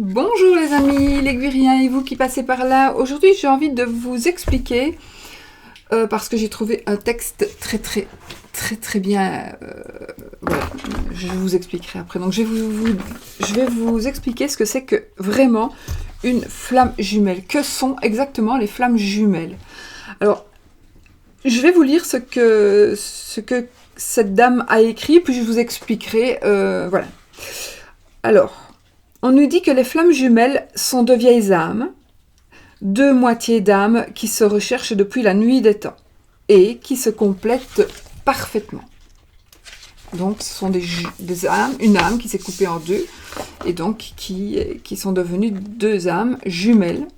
Bonjour les amis, les Guiriens et vous qui passez par là. Aujourd'hui j'ai envie de vous expliquer, parce que j'ai trouvé un texte très bien, voilà, je vous expliquerai après. Donc je vais vous expliquer ce que c'est que vraiment une flamme jumelle. Que sont exactement les flammes jumelles? Alors, je vais vous lire ce que cette dame a écrit, puis je vous expliquerai, voilà. Alors, on nous dit que les flammes jumelles sont de vieilles âmes, deux moitiés d'âmes qui se recherchent depuis la nuit des temps et qui se complètent parfaitement. Donc, ce sont des âmes, une âme qui s'est coupée en deux et donc qui sont devenues deux âmes jumelles.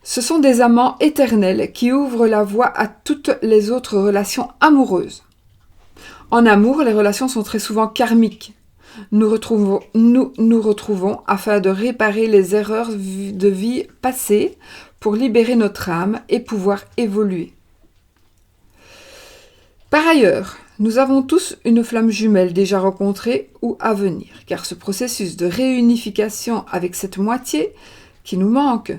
Ce sont des amants éternels qui ouvrent la voie à toutes les autres relations amoureuses. En amour, les relations sont très souvent karmiques. Nous retrouvons afin de réparer les erreurs de vie passées pour libérer notre âme et pouvoir évoluer. Par ailleurs, nous avons tous une flamme jumelle déjà rencontrée ou à venir, car ce processus de réunification avec cette moitié qui nous manque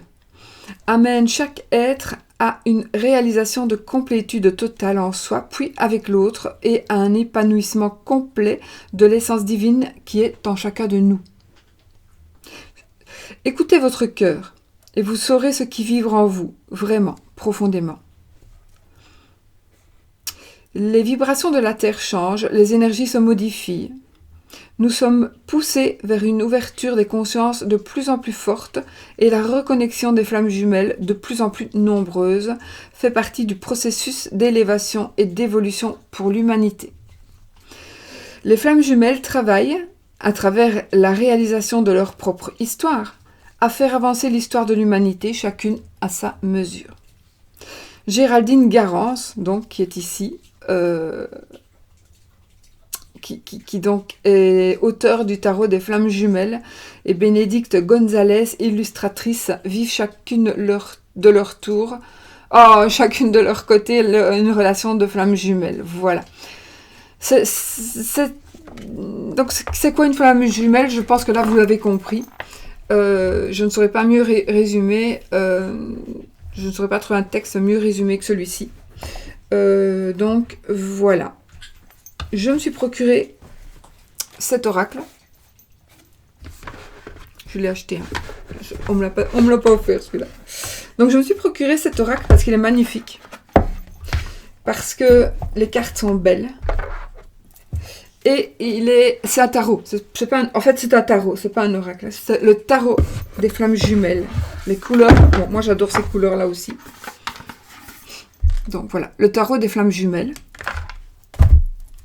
amène chaque être à une réalisation de complétude totale en soi, puis avec l'autre, et à un épanouissement complet de l'essence divine qui est en chacun de nous. Écoutez votre cœur, et vous saurez ce qui vibre en vous, vraiment, profondément. Les vibrations de la Terre changent, les énergies se modifient. Nous sommes poussés vers une ouverture des consciences de plus en plus forte et la reconnexion des flammes jumelles de plus en plus nombreuses fait partie du processus d'élévation et d'évolution pour l'humanité. Les flammes jumelles travaillent, à travers la réalisation de leur propre histoire, à faire avancer l'histoire de l'humanité, chacune à sa mesure. Géraldine Garance, donc, qui est ici, qui donc est auteur du tarot des flammes jumelles, et Bénédicte Gonzalez, illustratrice, vivent chacune de leur tour, chacune de leur côté, une relation de flammes jumelles. Voilà. Donc, c'est quoi une flamme jumelle? Je pense que là, vous l'avez compris. Je ne saurais pas mieux résumer. Je ne saurais pas trouver un texte mieux résumé que celui-ci. Donc, voilà. Je me suis procuré cet oracle. Je l'ai acheté. On me l'a pas offert celui-là. Donc je me suis procuré cet oracle parce qu'il est magnifique. Parce que les cartes sont belles. Et c'est un tarot. En fait, c'est un tarot. C'est pas un oracle. C'est le tarot des flammes jumelles. Les couleurs. Bon, moi j'adore ces couleurs-là aussi. Donc voilà, le tarot des flammes jumelles.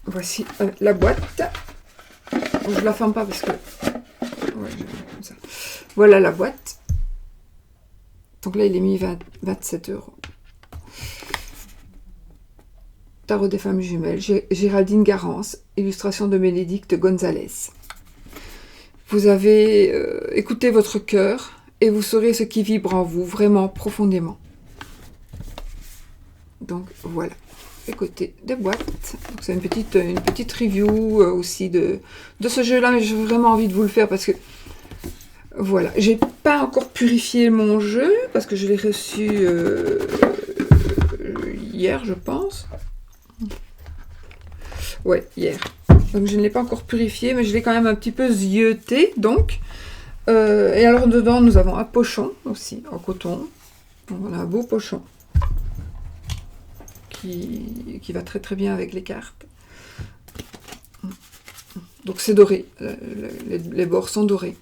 Voici la boîte. Je ne la ferme pas parce que... Ouais, comme ça. Voilà la boîte. Donc là, il est mis 27 €. Tarot des femmes jumelles. Géraldine Garance. Illustration de Bénédicte Gonzalez. Vous avez écouté votre cœur et vous saurez ce qui vibre en vous, vraiment profondément. Donc voilà. Côté des boîtes. C'est une petite review aussi de ce jeu-là, mais j'ai vraiment envie de vous le faire parce que voilà, j'ai pas encore purifié mon jeu parce que je l'ai reçu hier, je pense. Ouais, hier. Donc je ne l'ai pas encore purifié, mais je l'ai quand même un petit peu zioté, donc. Et alors dedans, nous avons un pochon aussi en coton. Donc on a un beau pochon. Qui va très bien avec les cartes. Donc c'est doré, les bords sont dorés.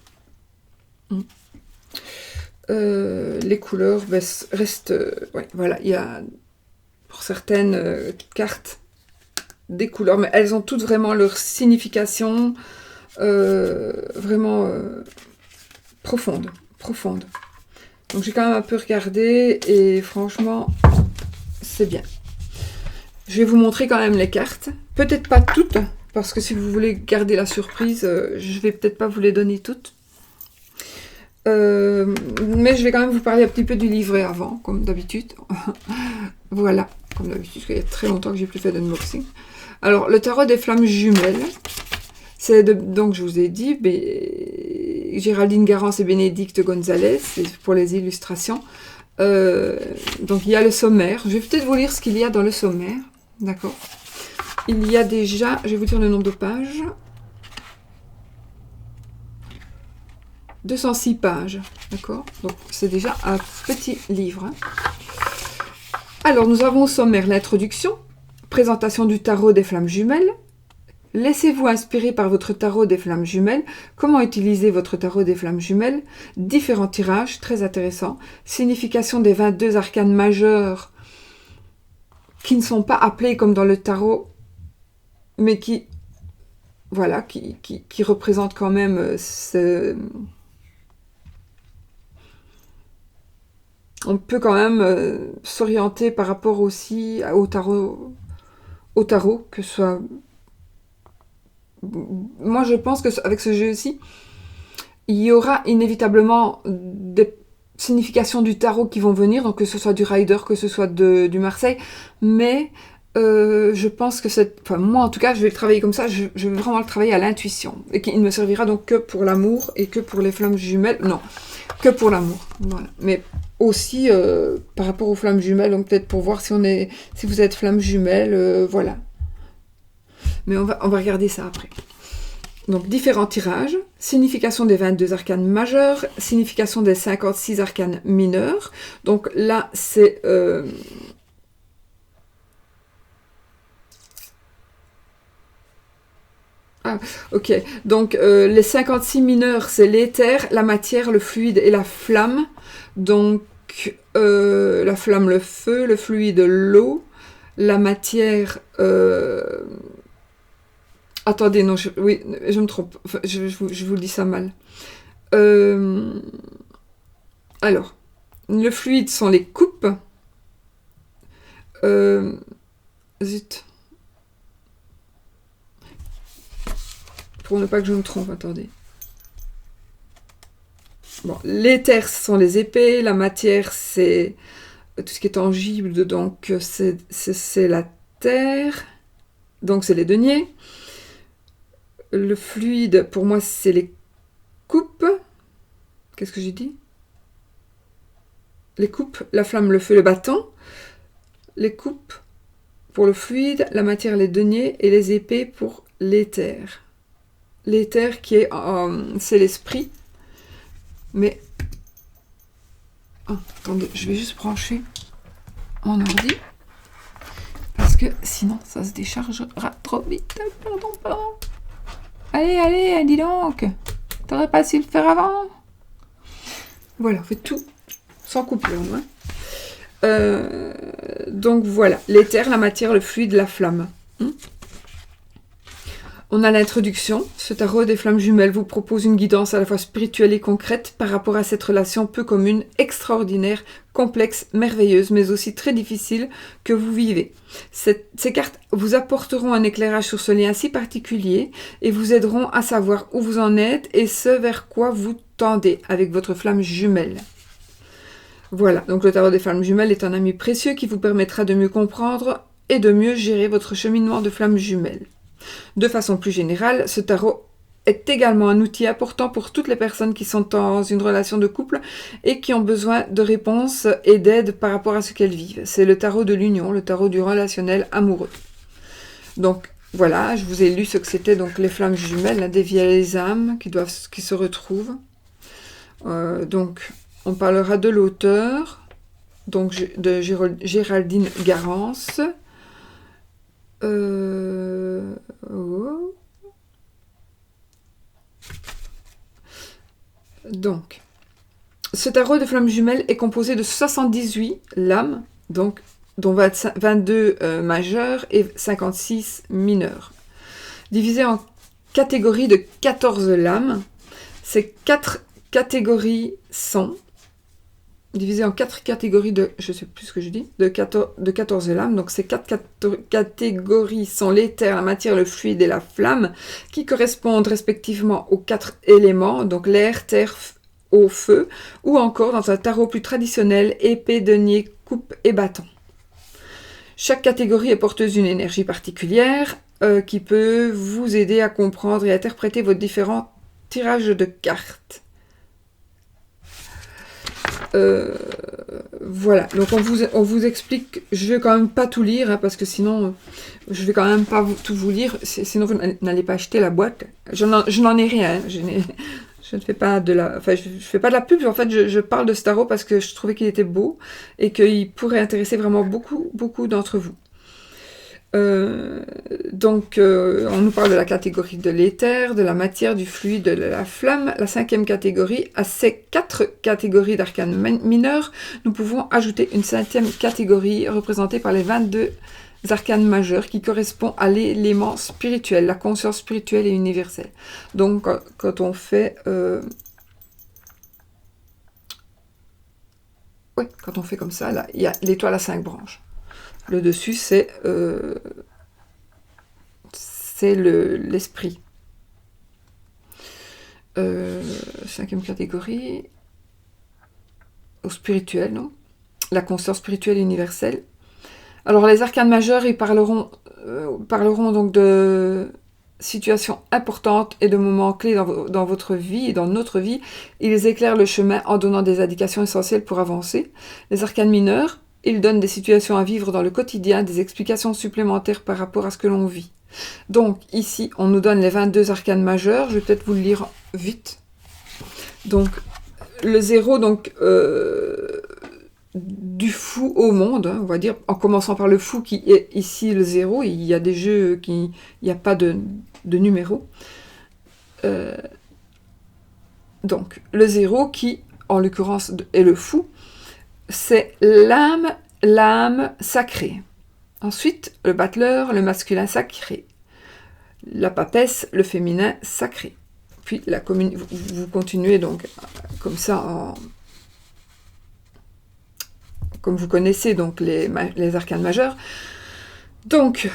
Les couleurs restent... ouais, voilà, il y a pour certaines cartes des couleurs, mais elles ont toutes vraiment leur signification vraiment profonde. Donc j'ai quand même un peu regardé et franchement, c'est bien. Je vais vous montrer quand même les cartes. Peut-être pas toutes, parce que si vous voulez garder la surprise, je vais peut-être pas vous les donner toutes. Mais je vais quand même vous parler un petit peu du livret avant, comme d'habitude. Voilà, comme d'habitude, parce qu'il y a très longtemps que j'ai plus fait d'unboxing. Alors, le tarot des flammes jumelles, c'est donc je vous ai dit, Géraldine Garance et Bénédicte Gonzalez pour les illustrations. Donc il y a le sommaire. Je vais peut-être vous lire ce qu'il y a dans le sommaire. D'accord. Il y a déjà, je vais vous dire le nombre de pages. 206 pages. D'accord. Donc c'est déjà un petit livre. Hein. Alors nous avons au sommaire l'introduction, présentation du tarot des flammes jumelles. Laissez-vous inspirer par votre tarot des flammes jumelles. Comment utiliser votre tarot des flammes jumelles? Différents tirages, très intéressants. Signification des 22 arcanes majeurs qui ne sont pas appelés comme dans le tarot, mais qui, voilà, qui représentent quand même on peut quand même s'orienter par rapport aussi au tarot, que ce soit... Moi, je pense qu'avec ce jeu-ci, il y aura inévitablement des significations du tarot qui vont venir, donc que ce soit du Rider, que ce soit du Marseille, mais je pense que enfin, moi, en tout cas, je vais le travailler comme ça, je vais vraiment le travailler à l'intuition, et qu'il ne me servira donc que pour l'amour et que pour les flammes jumelles, non, que pour l'amour, voilà, mais aussi par rapport aux flammes jumelles, donc peut-être pour voir si vous êtes flammes jumelles, voilà. Mais on va regarder ça après. Donc, différents tirages. Signification des 22 arcanes majeurs. Signification des 56 arcanes mineurs. Donc là, c'est... Ah, ok. Donc, les 56 mineurs, c'est l'éther, la matière, le fluide et la flamme. Donc, la flamme, le feu, le fluide, l'eau. La matière... Attendez, non, oui, je me trompe. Enfin, je vous dis ça mal. Alors, le fluide sont les coupes. Zut. Pour ne pas que je me trompe, attendez. Bon, l'éther, ce sont les épées. La matière, c'est tout ce qui est tangible. Donc, c'est la terre. Donc, c'est les deniers. Le fluide, pour moi, c'est les coupes. Qu'est-ce que j'ai dit? Les coupes, la flamme, le feu, le bâton. Les coupes pour le fluide, la matière, les deniers, et les épées pour l'éther. L'éther qui est... c'est l'esprit. Mais... Oh, attendez, je vais juste brancher mon ordi. Parce que sinon, ça se déchargera trop vite. Pardon. Allez, dis donc. T'aurais pas su le faire avant? Voilà, on fait tout sans coupure. Hein. Donc voilà, l'éther, la matière, le fluide, la flamme. On a l'introduction. Ce tarot des flammes jumelles vous propose une guidance à la fois spirituelle et concrète par rapport à cette relation peu commune, extraordinaire, complexe, merveilleuse, mais aussi très difficile que vous vivez. Ces cartes vous apporteront un éclairage sur ce lien si particulier et vous aideront à savoir où vous en êtes et ce vers quoi vous tendez avec votre flamme jumelle. Voilà, donc le tarot des flammes jumelles est un ami précieux qui vous permettra de mieux comprendre et de mieux gérer votre cheminement de flammes jumelles. De façon plus générale, ce tarot est également un outil important pour toutes les personnes qui sont dans une relation de couple et qui ont besoin de réponses et d'aide par rapport à ce qu'elles vivent. C'est le tarot de l'union, le tarot du relationnel amoureux. Donc voilà, je vous ai lu ce que c'était donc les flammes jumelles, des vieilles âmes qui se retrouvent. Donc on parlera de l'auteur, donc de Géraldine Garance. Donc, ce tarot de flammes jumelles est composé de 78 lames, donc, dont 22 majeures et 56 mineures. Divisé en catégories de 14 lames, ces 4 catégories sont divisé en 4 catégories de, je sais plus ce que je dis, de 14 lames. Donc ces 4 catégories sont l'éther, la matière, le fluide et la flamme, qui correspondent respectivement aux 4 éléments, donc l'air, terre, eau, feu, ou encore dans un tarot plus traditionnel, épée, denier, coupe et bâton. Chaque catégorie est porteuse d'une énergie particulière qui peut vous aider à comprendre et interpréter vos différents tirage de cartes. Voilà, donc on vous explique, je vais quand même pas tout lire, hein, parce que sinon, je vais quand même pas tout vous lire, sinon vous n'allez pas acheter la boîte. Je n'en ai rien, hein, je ne fais pas de la... Enfin, je fais pas de la pub, en fait, je parle de ce tarot parce que je trouvais qu'il était beau et qu'il pourrait intéresser vraiment beaucoup d'entre vous. On nous parle de la catégorie de l'éther, de la matière, du fluide, de la flamme. La 5e catégorie, à ces 4 catégories d'arcanes mineurs, nous pouvons ajouter une 5e catégorie représentée par les 22 arcanes majeures qui correspond à l'élément spirituel, la conscience spirituelle et universelle. Donc, quand on fait... quand on fait comme ça, là, il y a l'étoile à 5 branches. Le dessus, c'est l'esprit. 5e catégorie, au spirituel, non? La conscience spirituelle universelle. Alors, les arcanes majeurs, ils parleront donc de situations importantes et de moments clés dans votre vie et dans notre vie. Ils éclairent le chemin en donnant des indications essentielles pour avancer. Les arcanes mineurs, ils donnent des situations à vivre dans le quotidien, des explications supplémentaires par rapport à ce que l'on vit. Donc, ici, on nous donne les 22 arcanes majeurs. Je vais peut-être vous le lire vite. Donc, le 0, donc, du fou au monde, hein, on va dire, en commençant par le fou qui est ici le 0. Il y a des jeux qui... Il n'y a pas de numéro. Donc, le 0 qui, en l'occurrence, est le fou, c'est l'âme sacrée. Ensuite, le battleur, le masculin sacré. La papesse, le féminin sacré. Puis, vous continuez donc comme ça, comme vous connaissez donc les arcanes majeurs. Donc,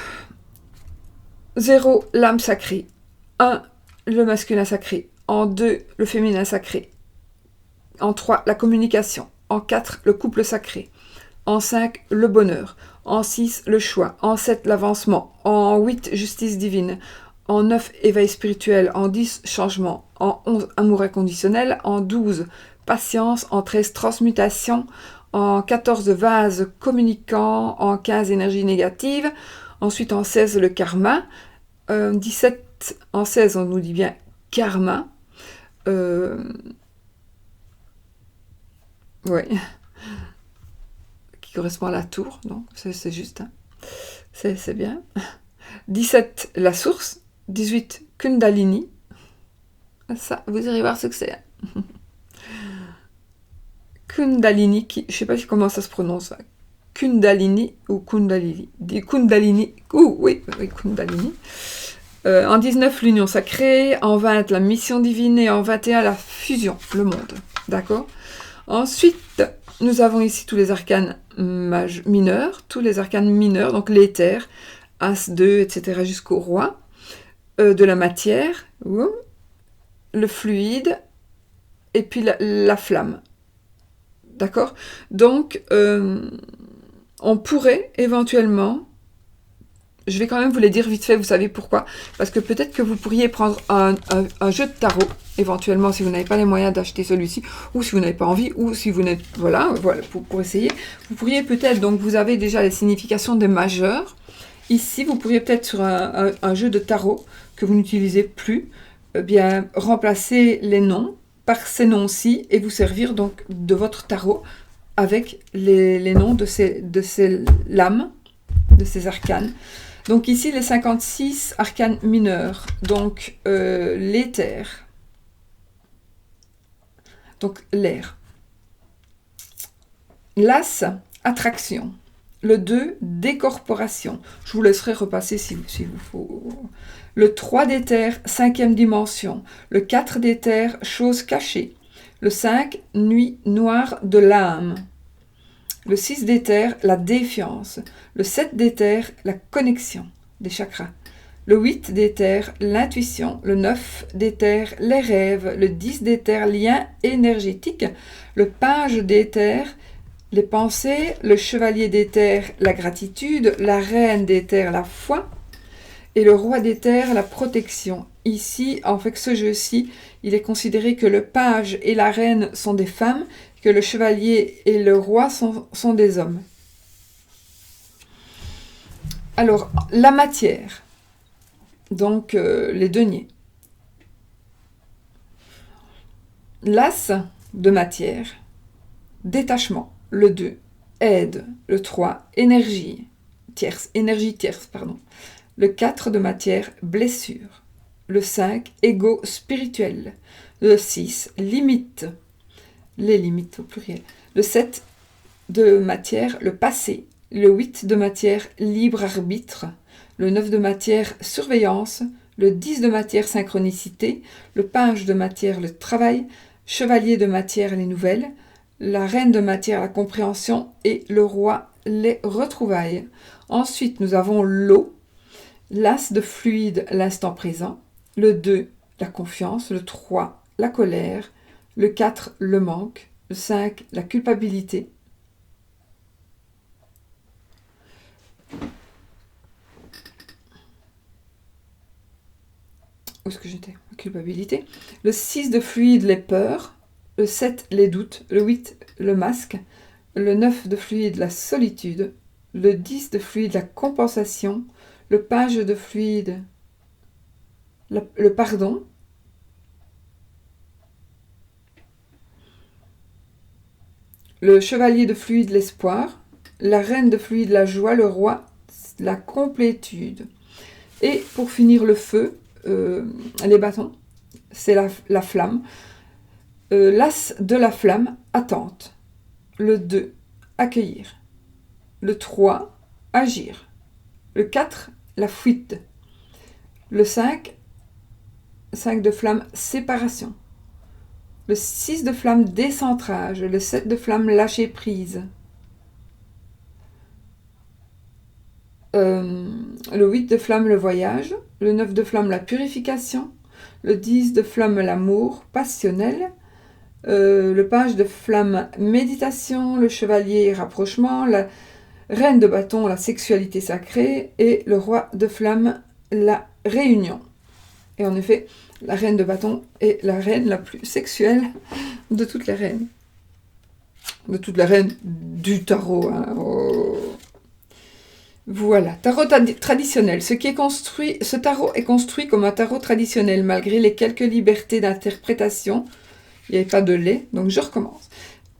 0, l'âme sacrée. 1, le masculin sacré. En 2, le féminin sacré. En 3, la communication. En 4, le couple sacré. En 5, le bonheur. En 6, le choix. En 7, l'avancement. En 8, justice divine. En 9, éveil spirituel. En 10, changement. En 11, amour inconditionnel. En 12, patience. En 13, transmutation. En 14, vase communicant. En 15, énergie négative. Ensuite, en 16, le karma. 17, en 16, on nous dit bien karma. Ouais. Qui correspond à la tour, non? C'est juste. Hein. C'est bien. 17, la source. 18, Kundalini. Ça, vous irez voir ce que c'est. Kundalini, je ne sais pas comment ça se prononce. Kundalini ou Kundalini. Kundalini. Oui, Kundalini. En 19, l'union sacrée. En 20, la mission divine. Et en 21, la fusion, le monde. D'accord? Ensuite, nous avons ici tous les arcanes mineurs. Tous les arcanes mineurs, donc l'éther, As 2, etc. jusqu'au roi. De la matière. Le fluide. Et puis la flamme. D'accord? Donc, on pourrait éventuellement... Je vais quand même vous les dire vite fait, vous savez pourquoi. Parce que peut-être que vous pourriez prendre un jeu de tarot, éventuellement, si vous n'avez pas les moyens d'acheter celui-ci, ou si vous n'avez pas envie, ou si vous n'êtes... Voilà, pour essayer. Vous pourriez peut-être, donc vous avez déjà les significations des majeurs. Ici, vous pourriez peut-être sur un jeu de tarot que vous n'utilisez plus, bien remplacer les noms par ces noms-ci et vous servir donc de votre tarot avec les noms de ces lames, de ces arcanes. Donc ici, les 56 arcanes mineurs. Donc l'éther. Donc l'air. L'as, attraction. Le 2, décorporation. Je vous laisserai repasser si vous faut. Le 3 d'éther, 5e dimension. Le 4 d'éther, chose cachée. Le 5, nuit noire de l'âme. Le 6 d'éther, la défiance. Le 7 d'éther, la connexion des chakras. Le 8 d'éther, l'intuition. Le 9 d'éther, les rêves. Le 10 d'éther, lien énergétique. Le page d'éther, les pensées. Le chevalier d'éther, la gratitude. La reine d'éther, la foi. Et le roi des terres, la protection. Ici, en fait, ce jeu-ci, il est considéré que le page et la reine sont des femmes, que le chevalier et le roi sont des hommes. Alors, la matière. Donc, les deniers. L'as de matière. Détachement. Le 2. Aide. Le 3. Énergie tierce. Le 4 de matière. Blessure. Le 5, ego spirituel. Le 6, limite. Les limites au pluriel. Le 7 de matière, le passé. Le 8 de matière, libre arbitre. Le 9 de matière, surveillance. Le 10 de matière, synchronicité. Le page de matière, le travail. Chevalier de matière, les nouvelles. La reine de matière, la compréhension. Et le roi, les retrouvailles. Ensuite, nous avons l'eau. L'as de fluide, l'instant présent. Le 2, la confiance. Le 3, la colère. Le 4, le manque. Le 5, la culpabilité. Où est-ce que j'étais? La culpabilité. Le 6 de fluide, les peurs. Le 7, les doutes. Le 8, le masque. Le 9 de fluide, la solitude. Le 10 de fluide, la compensation. Le page de fluide, le pardon. Le chevalier de fluide, l'espoir. La reine de fluide, la joie. Le roi, la complétude. Et pour finir, le feu, les bâtons, c'est la flamme. L'as de la flamme, attente. Le 2, accueillir. Le 3, agir. Le 4, la fuite. Le 5 de flamme, séparation. Le 6 de flamme, décentrage. Le 7 de flamme, lâcher prise. Le 8 de flamme, le voyage. Le 9 de flamme, la purification. Le 10 de flamme, l'amour passionnel. Le page de flamme, méditation. Le chevalier, rapprochement. La reine de bâton, la sexualité sacrée. Et le roi de flamme, la réunion. Et en effet, la reine de bâton est la reine la plus sexuelle de toutes les reines. De toutes les reines du tarot. Hein. Oh. Voilà, tarot traditionnel. Ce tarot est construit comme un tarot traditionnel, malgré les quelques libertés d'interprétation. Il n'y avait pas de lait, donc je recommence.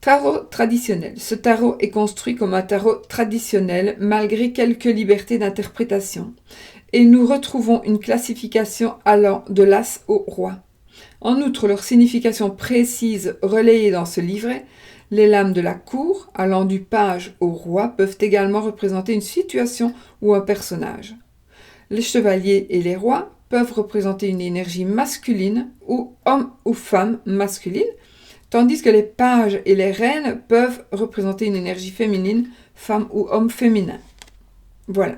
Tarot traditionnel. Ce tarot est construit comme un tarot traditionnel, malgré quelques libertés d'interprétation. Et nous retrouvons une classification allant de l'as au roi. En outre, leur signification précise relayée dans ce livret, les lames de la cour, allant du page au roi, peuvent également représenter une situation ou un personnage. Les chevaliers et les rois peuvent représenter une énergie masculine ou homme ou femme masculine, tandis que les pages et les reines peuvent représenter une énergie féminine, femme ou homme féminin. Voilà.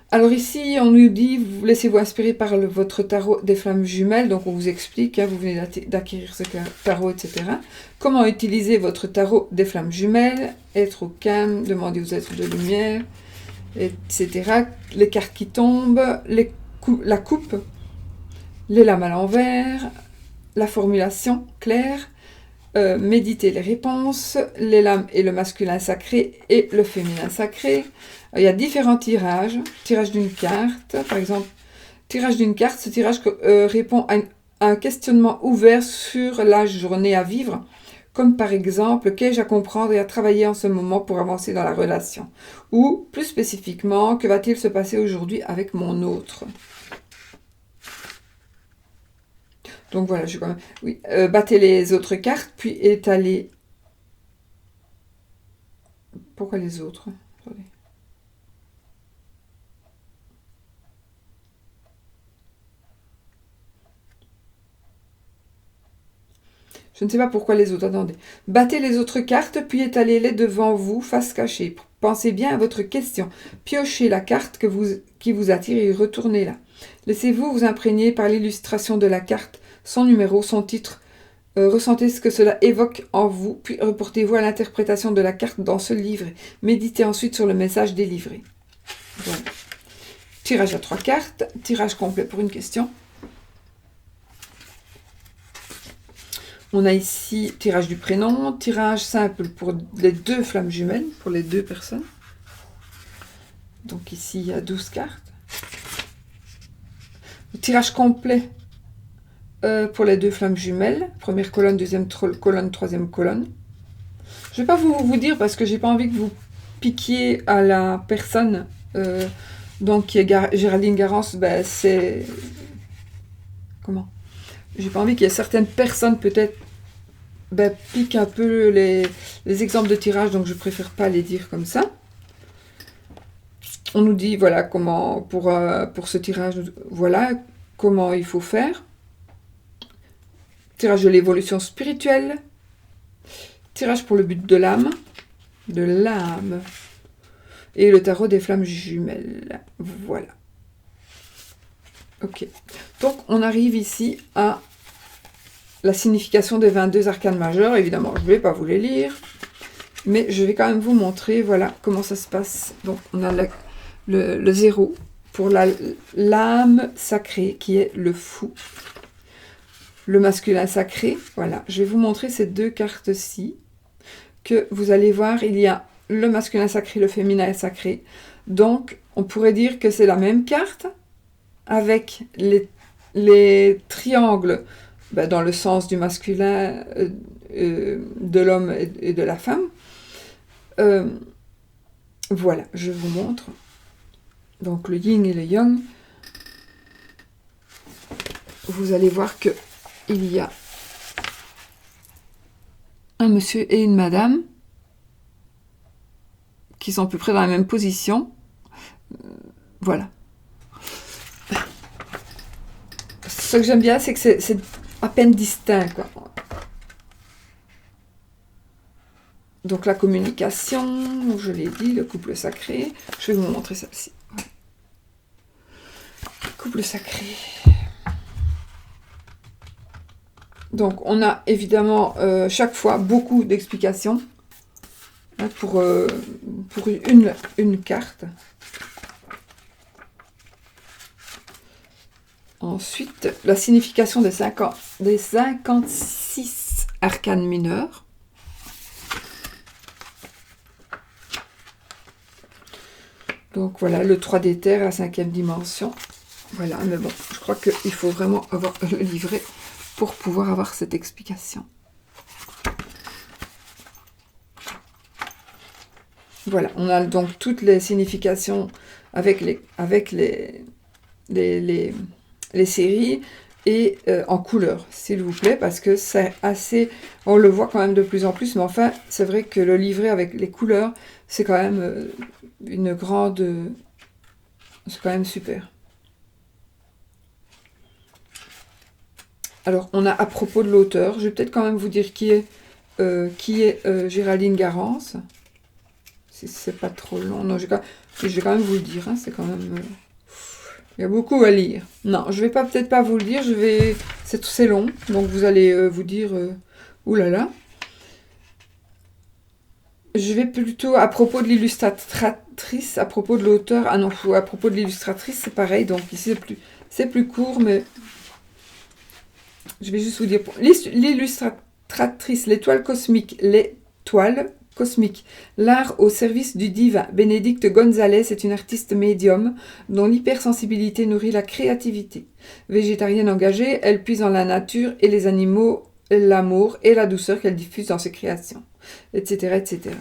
Alors ici, on nous dit, laissez-vous inspirer par votre tarot des flammes jumelles, donc on vous explique, vous venez d'acquérir ce tarot, etc. Comment utiliser votre tarot des flammes jumelles, être au calme, demander aux êtres de lumière, etc. Les cartes qui tombent, la coupe, les lames à l'envers, la formulation claire, méditer les réponses, les lames et le masculin sacré et le féminin sacré. Il y a différents tirages. Tirage d'une carte, par exemple. Tirage d'une carte, ce tirage répond à un questionnement ouvert sur la journée à vivre, comme par exemple, qu'ai-je à comprendre et à travailler en ce moment pour avancer dans la relation? Ou, plus spécifiquement, que va-t-il se passer aujourd'hui avec mon autre? Donc voilà, je quand même... Oui, battez les autres cartes, puis étalez... Pourquoi les autres? Attendez. Je ne sais pas pourquoi les autres. Attendez. Battez les autres cartes, puis étalez-les devant vous, face cachée. Pensez bien à votre question. Piochez la carte qui vous attire et retournez-la. Laissez-vous vous imprégner par l'illustration de la carte, son numéro, son titre. Ressentez ce que cela évoque en vous, puis reportez-vous à l'interprétation de la carte dans ce livre. Méditez ensuite sur le message délivré. Voilà. tirage à 3 cartes, tirage complet pour une question. On a ici tirage du prénom, tirage simple pour les 2 flammes jumelles, pour les 2 personnes. Donc ici, il y a 12 cartes. Le tirage complet pour les 2 flammes jumelles. Première colonne, deuxième colonne, troisième colonne. Je ne vais pas vous dire parce que j'ai pas envie que vous piquiez à la personne. Donc, qui est Géraldine Garance, ben, c'est... Comment? J'ai pas envie qu'il y ait certaines personnes, peut-être, ben, piquent un peu les exemples de tirage, donc je préfère pas les dire comme ça. On nous dit, voilà, comment, pour ce tirage, voilà, comment il faut faire. Tirage de l'évolution spirituelle. Tirage pour le but de l'âme. De l'âme. Et le tarot des flammes jumelles. Voilà. Ok. Donc, on arrive ici à la signification des 22 arcanes majeures. Évidemment, je ne vais pas vous les lire. Mais je vais quand même vous montrer, voilà, comment ça se passe. Donc, on a le 0 pour l'âme sacrée, qui est le fou. Le masculin sacré, voilà. Je vais vous montrer ces 2 cartes-ci. Que vous allez voir, il y a le masculin sacré, le féminin sacré. Donc, on pourrait dire que c'est la même carte, avec les triangles ben, dans le sens du masculin, de l'homme et de la femme. Voilà, je vous montre. Donc, le yin et le yang. Vous allez voir que il y a un monsieur et une madame qui sont à peu près dans la même position. Voilà. Ce que j'aime bien, c'est que c'est à peine distinct, quoi. Donc la communication, je l'ai dit, le couple sacré. Je vais vous montrer celle-ci. Ouais. Couple sacré. Donc on a évidemment chaque fois beaucoup d'explications hein, pour une carte. Ensuite, la signification des 56 arcanes mineurs. Donc voilà, le 3 des terres, la 5e dimension. Voilà, mais bon, je crois qu'il faut vraiment avoir le livret pour pouvoir avoir cette explication. Voilà, on a donc toutes les significations avec les séries et en couleur, s'il vous plaît, parce que c'est assez... On le voit quand même de plus en plus, mais enfin, c'est vrai que le livret avec les couleurs, c'est quand même une grande... c'est quand même super. Alors, on a à propos de l'auteur, je vais peut-être quand même vous dire qui est Géraldine Garance. Si c'est pas trop long. Non, je vais quand même vous le dire, hein, c'est quand même... il y a beaucoup à lire. Non, je vais peut-être pas vous le dire, c'est long, donc vous allez vous dire oulala. Je vais plutôt à propos de l'illustratrice, à propos de l'auteur. Ah non, à propos de l'illustratrice, c'est pareil, donc ici c'est plus court, mais je vais juste vous dire l'illustratrice, l'étoile cosmique, l'art au service du divin. Bénédicte Gonzalez est une artiste médium dont l'hypersensibilité nourrit la créativité. Végétarienne engagée, elle puise dans la nature et les animaux, l'amour et la douceur qu'elle diffuse dans ses créations, etc. etc.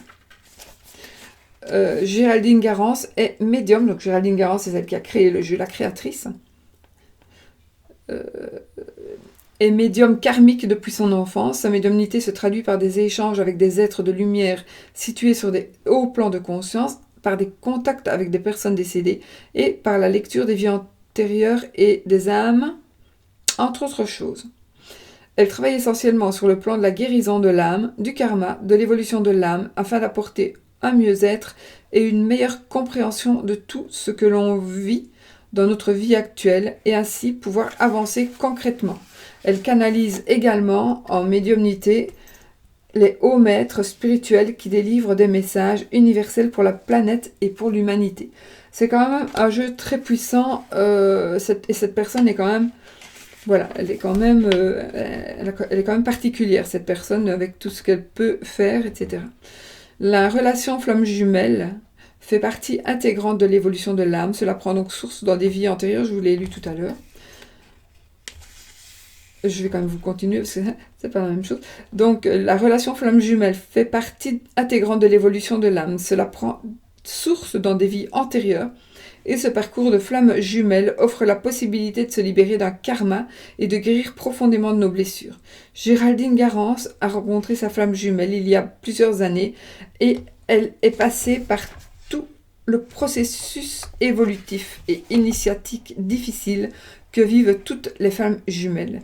Géraldine Garance est médium, donc Géraldine Garance c'est celle qui a créé le jeu, la créatrice. Est médium karmique depuis son enfance. Sa médiumnité se traduit par des échanges avec des êtres de lumière situés sur des hauts plans de conscience, par des contacts avec des personnes décédées et par la lecture des vies antérieures et des âmes, entre autres choses. Elle travaille essentiellement sur le plan de la guérison de l'âme, du karma, de l'évolution de l'âme, afin d'apporter un mieux-être et une meilleure compréhension de tout ce que l'on vit dans notre vie actuelle et ainsi pouvoir avancer concrètement. Elle canalise également en médiumnité les hauts maîtres spirituels qui délivrent des messages universels pour la planète et pour l'humanité. C'est quand même un jeu très puissant, et cette personne est quand même, voilà, elle est quand même, elle est quand même particulière, cette personne, avec tout ce qu'elle peut faire, etc. La relation flamme jumelle fait partie intégrante de l'évolution de l'âme. Cela prend donc source dans des vies antérieures, je vous l'ai lu tout à l'heure. Je vais quand même vous continuer parce que c'est pas la même chose. Donc, la relation flamme jumelle fait partie intégrante de l'évolution de l'âme. Cela prend source dans des vies antérieures. Et ce parcours de flamme jumelle offre la possibilité de se libérer d'un karma et de guérir profondément de nos blessures. Géraldine Garance a rencontré sa flamme jumelle il y a plusieurs années et elle est passée par tout le processus évolutif et initiatique difficile que vivent toutes les femmes jumelles.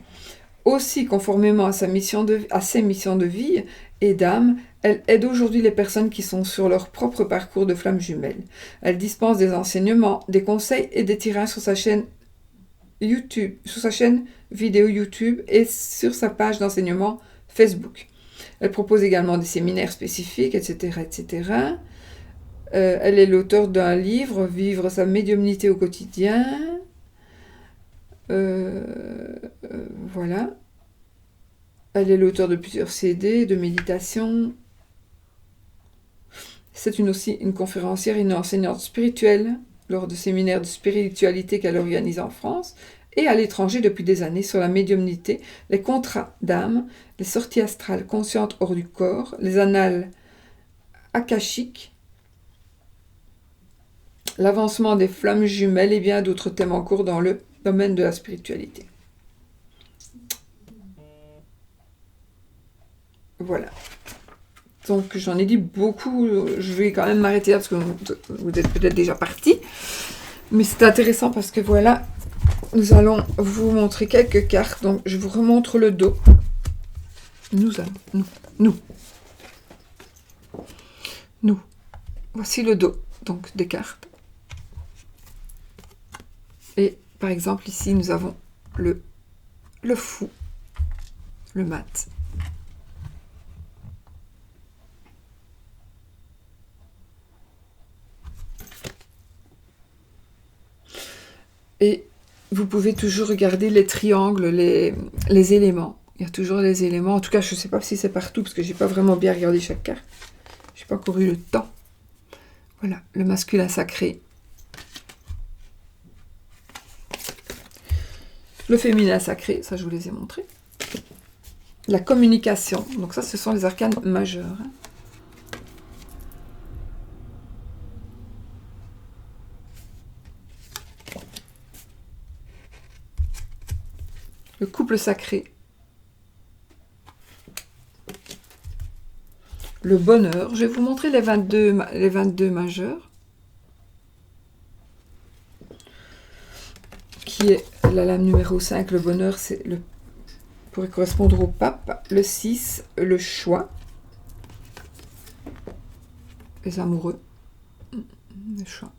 Aussi, conformément à ses missions de vie et d'âme, elle aide aujourd'hui les personnes qui sont sur leur propre parcours de flamme jumelle. Elle dispense des enseignements, des conseils et des tirages sur sa chaîne YouTube, sur sa chaîne vidéo YouTube et sur sa page d'enseignement Facebook. Elle propose également des séminaires spécifiques, etc., etc. Elle est l'auteure d'un livre, Vivre sa médiumnité au quotidien. Voilà. Elle est l'auteure de plusieurs CD, de méditation. C'est aussi une conférencière et une enseignante spirituelle lors de séminaires de spiritualité qu'elle organise en France et à l'étranger depuis des années sur la médiumnité, les contrats d'âme, les sorties astrales conscientes hors du corps, les annales akashiques, l'avancement des flammes jumelles et bien d'autres thèmes en cours dans le domaine de la spiritualité. Voilà. Donc j'en ai dit beaucoup, je vais quand même m'arrêter là parce que vous êtes peut-être déjà partis. Mais c'est intéressant parce que voilà, nous allons vous montrer quelques cartes. Donc je vous remontre le dos. Nous. Voici le dos, donc des cartes. Et par exemple ici nous avons le fou, le mat. Et vous pouvez toujours regarder les triangles, les éléments. Il y a toujours les éléments. En tout cas, je ne sais pas si c'est partout, parce que je n'ai pas vraiment bien regardé chaque carte. Je n'ai pas encore eu le temps. Voilà, le masculin sacré. Le féminin sacré, ça je vous les ai montrés. La communication. Donc ça, ce sont les arcanes majeurs. Le couple sacré. Le bonheur. Je vais vous montrer les 22 majeurs. Qui est la lame numéro 5. Le bonheur, c'est pourrait correspondre au pape. Le 6, le choix. Les amoureux. Le choix.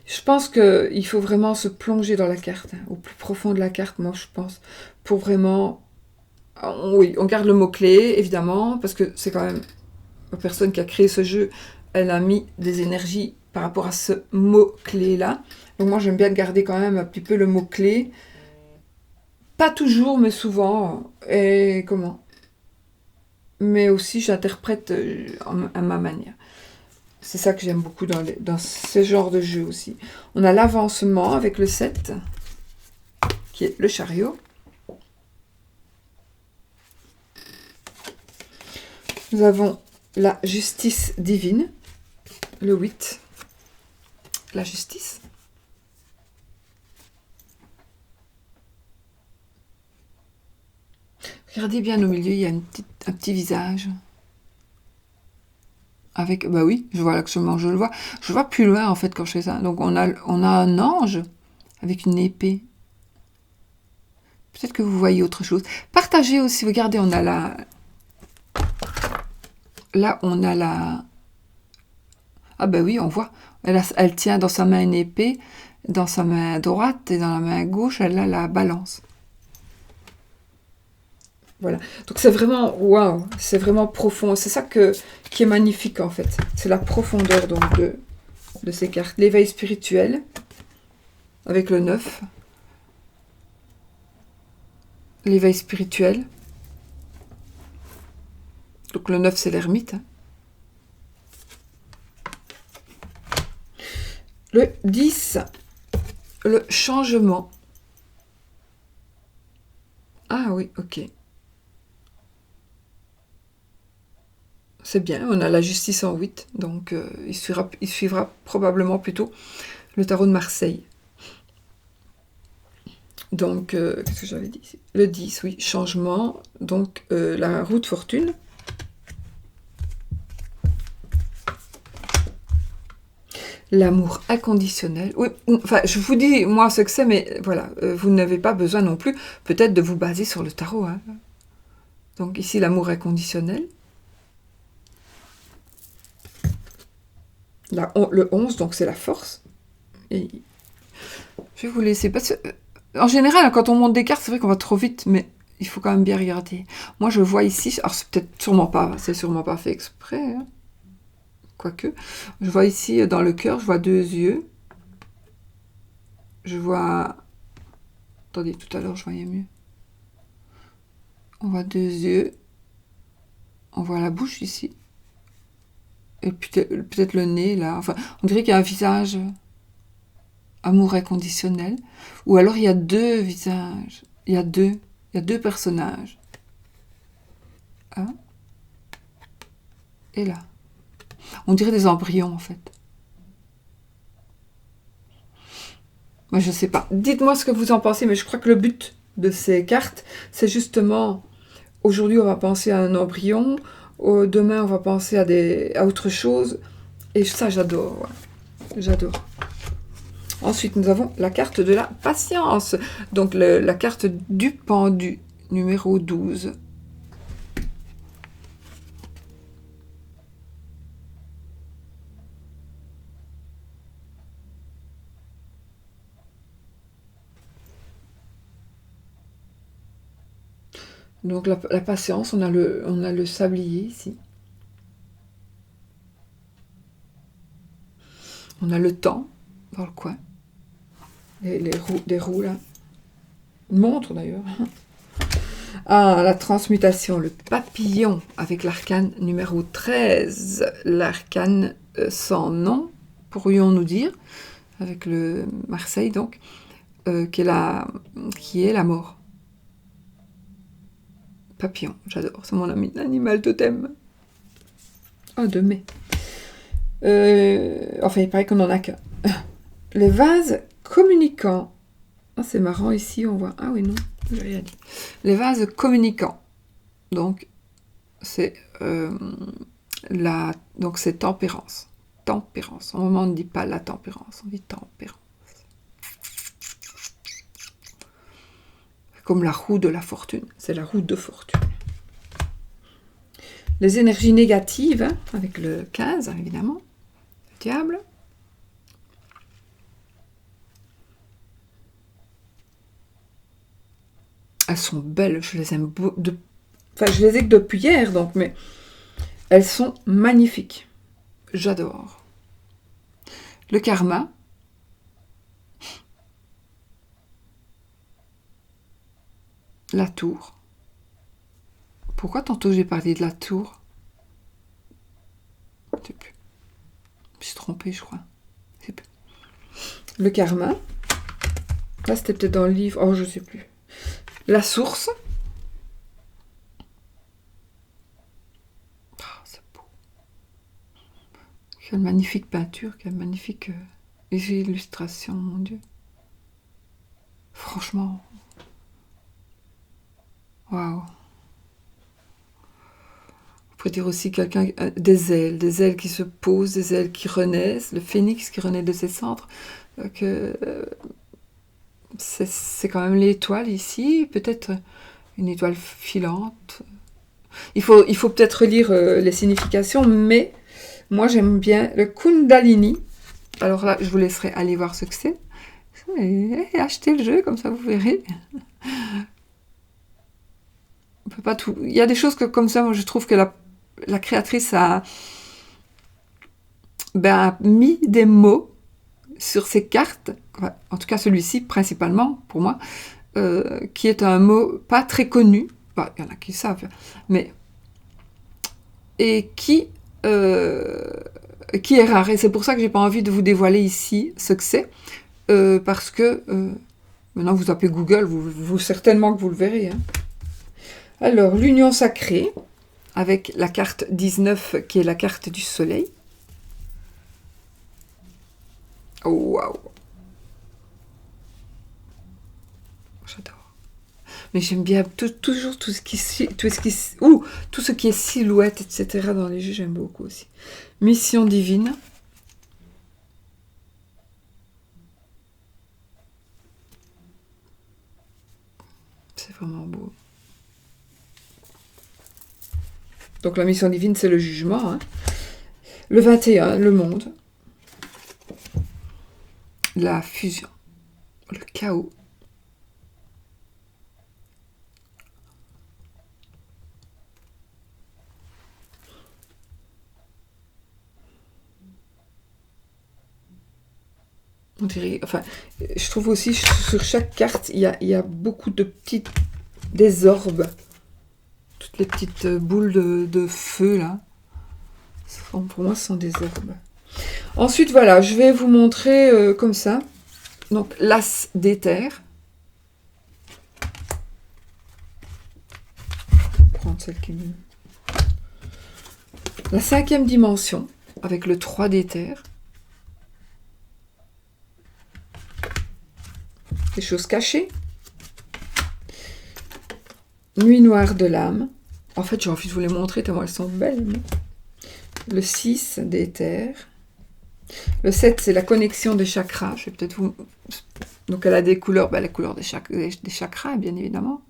Je pense qu'il faut vraiment se plonger dans la carte, au plus profond de la carte, moi je pense, pour vraiment... Oui, on garde le mot-clé, évidemment, parce que c'est quand même la personne qui a créé ce jeu, elle a mis des énergies par rapport à ce mot-clé-là. Donc moi j'aime bien garder quand même un petit peu le mot-clé. Pas toujours, mais souvent. Et comment? Mais aussi j'interprète à ma manière. C'est ça que j'aime beaucoup dans ce genre de jeu aussi. On a l'avancement avec le 7, qui est le chariot. Nous avons la justice divine, le 8, la justice. Regardez bien au milieu, il y a un petit visage. Avec, bah oui, je vois l'action, je le vois. Je vois plus loin en fait quand je fais ça. Donc on a un ange avec une épée. Peut-être que vous voyez autre chose. Partagez aussi, regardez, on a la... Là, on a la... Ah ben oui, on voit. Elle tient dans sa main une épée, dans sa main droite et dans la main gauche, elle a la balance. Voilà. Donc c'est vraiment, waouh, c'est vraiment profond. C'est ça qui est magnifique en fait. C'est la profondeur donc de ces cartes. L'éveil spirituel, avec le 9. L'éveil spirituel. Donc le 9 c'est l'ermite. Le 10, le changement. Ah oui, ok. C'est bien, on a la justice en 8, donc il suivra probablement plutôt le tarot de Marseille. Donc, qu'est-ce que j'avais dit ici? Le 10, oui, changement, donc la roue de fortune. L'amour inconditionnel. Oui, enfin, je vous dis, moi, ce que c'est, mais voilà, vous n'avez pas besoin non plus, peut-être, de vous baser sur le tarot. Hein. Donc, ici, l'amour inconditionnel. Le 11, donc c'est la force. Et je vais vous laisser. Parce que, en général, quand on monte des cartes, c'est vrai qu'on va trop vite, mais il faut quand même bien regarder. Moi, je vois ici, alors c'est peut-être sûrement pas, c'est sûrement pas fait exprès, hein. Quoique. Je vois ici, dans le cœur, je vois 2 yeux. Je vois... Attendez, tout à l'heure, je voyais mieux. On voit 2 yeux. On voit la bouche ici. Et peut-être le nez, là. Enfin, on dirait qu'il y a un visage amour inconditionnel. Ou alors, il y a 2 visages. Il y a deux personnages. Hein? Et là. On dirait des embryons, en fait. Moi, je sais pas. Dites-moi ce que vous en pensez, mais je crois que le but de ces cartes, c'est justement, aujourd'hui, on va penser à un embryon, demain, on va penser à autre chose, et ça, j'adore. Ouais. J'adore. Ensuite, nous avons la carte de la patience, donc la carte du pendu, numéro 12. Donc la patience, on a le sablier ici. On a le temps dans le coin. Des roues là. Une montre d'ailleurs. Ah, la transmutation, le papillon avec l'arcane numéro 13. L'arcane sans nom, pourrions-nous dire, avec le Marseille donc, qui est la mort. Papillon, j'adore, c'est mon animal totem. Oh, de mai. Enfin, il paraît qu'on en a qu'un. Le vase communicant. Ah, c'est marrant, ici, on voit... Ah oui, non, j'ai rien dit. Les vases communicants. Donc, c'est donc c'est tempérance. Tempérance. Au moment, on ne dit pas la tempérance, on dit tempérance. Comme la roue de la fortune. C'est la roue de fortune. Les énergies négatives, hein, avec le 15, évidemment. Le diable. Elles sont belles, je les aime enfin, je les ai que depuis hier, donc, mais elles sont magnifiques. J'adore. Le karma. La tour. Pourquoi tantôt j'ai parlé de la tour? Je sais plus. Je me suis trompée, je crois. Je sais plus. Le karma. Là, c'était peut-être dans le livre. Oh, je sais plus. La source. Oh, c'est beau. Quelle magnifique peinture, quelle magnifique illustration, mon Dieu. Franchement. Waouh. On pourrait dire aussi quelqu'un, des ailes qui se posent, des ailes qui renaissent, le phénix qui renaît de ses cendres. C'est quand même l'étoile ici, peut-être une étoile filante. Il faut peut-être lire les significations, mais moi j'aime bien le Kundalini. Alors là, je vous laisserai aller voir ce que c'est. Et achetez le jeu, comme ça vous verrez. peut pas tout... Il y a des choses que, comme ça, moi, je trouve que la créatrice a mis des mots sur ces cartes, en tout cas celui-ci principalement pour moi, qui est un mot pas très connu, il y en a qui savent, mais et qui est rare, et c'est pour ça que j'ai pas envie de vous dévoiler ici ce que c'est, parce que maintenant vous tapez Google, vous certainement que vous le verrez. Hein. Alors, l'union sacrée, avec la carte 19 qui est la carte du soleil. Oh, waouh! J'adore. Mais j'aime bien toujours tout ce qui est silhouette, etc. dans les jeux, j'aime beaucoup aussi. Mission divine. C'est vraiment beau. Donc la mission divine, c'est le jugement. Hein. Le 21, le monde. La fusion. Le chaos. On dirait, enfin, je trouve aussi sur chaque carte, il y a beaucoup de petites des orbes. Toutes les petites boules de feu, là. Pour moi, ce sont des orbes. Ensuite, voilà, je vais vous montrer comme ça. Donc, l'as d'éther. Prendre celle qui me... La 5e dimension, avec le 3 d'éther. Les choses cachées. Nuit noire de l'âme. En fait, j'ai envie de vous les montrer tellement elles sont belles. Le 6 d'éther. Le 7, c'est la connexion des chakras. Je vais peut-être vous... Donc, elle a des couleurs, les couleurs des chakras, bien évidemment.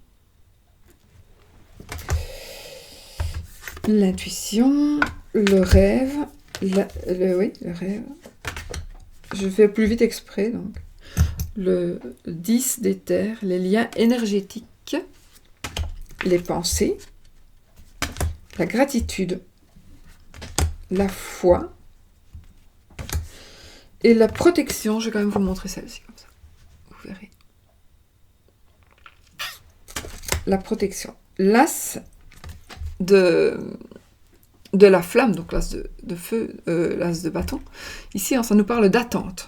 L'intuition, le rêve. Oui, le rêve. Je fais plus vite exprès, donc. Le 10 d'éther, les liens énergétiques. Les pensées, la gratitude, la foi et la protection. Je vais quand même vous montrer celle-ci comme ça. Vous verrez. La protection. L'as de la flamme, donc l'as de feu, l'as de bâton. Ici, ça nous parle d'attente.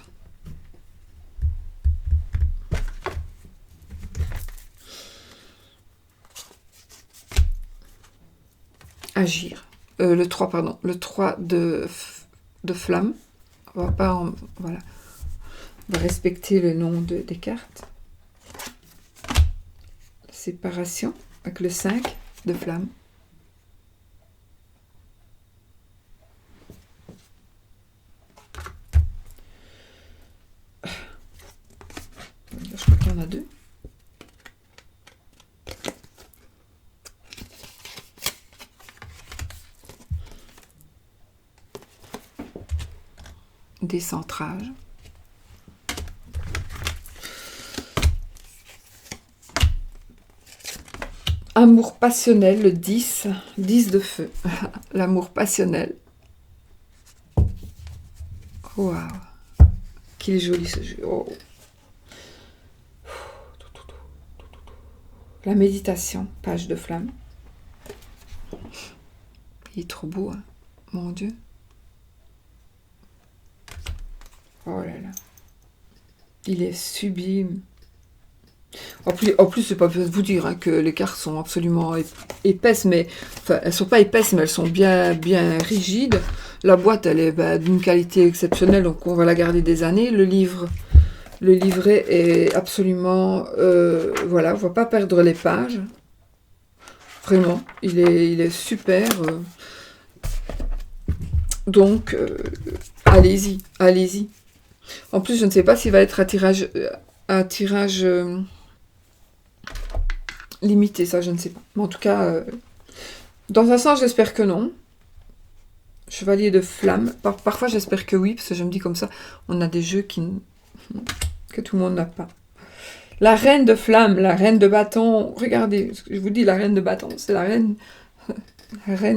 Agir. Le 3, pardon. Le 3 de flamme. On va pas... voilà. On va respecter le nom des cartes. Séparation. Avec le 5 de flamme. Je crois qu'il y en a 2. Décentrage. Amour passionnel, le 10. 10 de feu. L'amour passionnel. Waouh. Qu'il est joli ce jeu. Oh. La méditation, page de flamme. Il est trop beau, hein. Mon Dieu. Oh là là. Il est sublime. En plus c'est pas besoin de vous dire hein, que les cartes sont absolument épaisses, mais enfin, elles sont pas épaisses, mais elles sont bien rigides. La boîte, elle est d'une qualité exceptionnelle, donc on va la garder des années. Le livret est absolument... voilà, on va pas perdre les pages. Vraiment, il est super. Donc, allez-y, allez-y. En plus, je ne sais pas s'il va être un tirage limité, ça, je ne sais pas. Mais en tout cas, dans un sens, j'espère que non. Chevalier de flamme. Parfois, j'espère que oui, parce que je me dis comme ça, on a des jeux que tout le monde n'a pas. La reine de flamme, la reine de bâton. Regardez, ce que je vous dis, la reine de bâton, c'est la reine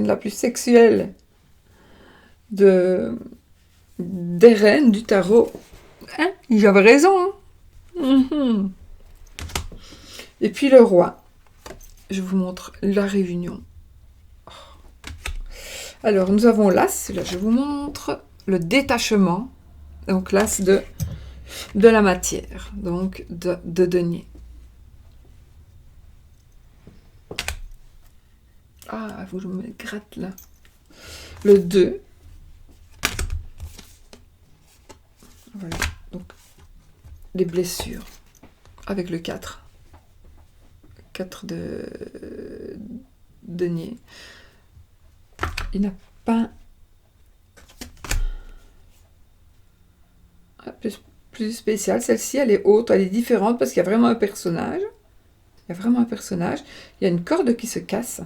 la plus sexuelle des reines du tarot. Hein? J'avais raison. Hein. Et puis le roi. Je vous montre la réunion. Alors, nous avons l'as. Là, je vous montre le détachement. Donc, l'as de la matière. Donc, de denier. Ah, faut que je me gratte là. Le 2. Voilà. Donc, les blessures. Avec le 4. 4 de denier. Il n'a pas... plus spéciale. Celle-ci, elle est haute, elle est différente parce qu'il y a vraiment un personnage. Il y a vraiment un personnage. Il y a une corde qui se casse.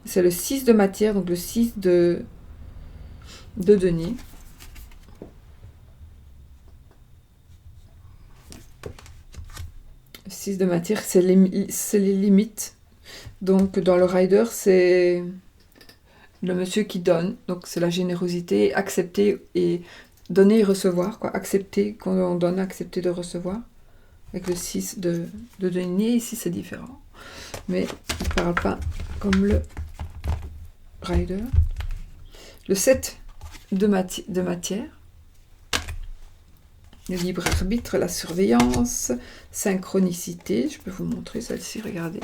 C'est le 6 de matière, donc le 6 de denier. Le 6 de matière, c'est les limites. Donc, dans le rider, c'est le monsieur qui donne. Donc, c'est la générosité, accepter et donner et recevoir. Quoi. Accepter qu'on donne, accepter de recevoir. Avec le 6 de denier, ici, c'est différent. Mais il ne parle pas comme le rider. Le 7 de matière. Le libre arbitre, la surveillance, synchronicité. Je peux vous montrer celle-ci, regardez.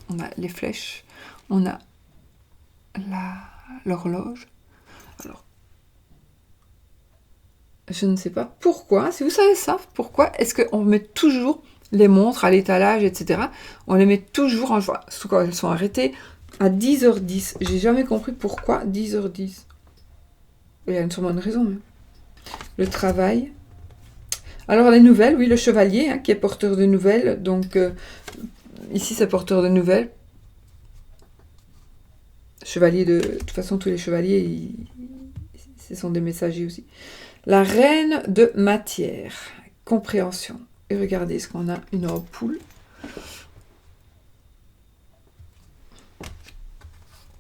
On a les flèches, on a l'horloge. Alors, je ne sais pas pourquoi, si vous savez ça, pourquoi est-ce qu'on met toujours les montres à l'étalage, etc. On les met toujours en joie, surtout quand elles sont arrêtées, à 10h10. J'ai jamais compris pourquoi 10h10. Il y a sûrement une raison. Hein. Le travail. Alors les nouvelles, oui, le chevalier hein, qui est porteur de nouvelles. Donc ici c'est porteur de nouvelles. Chevalier de toute façon tous les chevaliers, ce sont des messagers aussi. La reine de matière, compréhension. Et regardez ce qu'on a, une ampoule.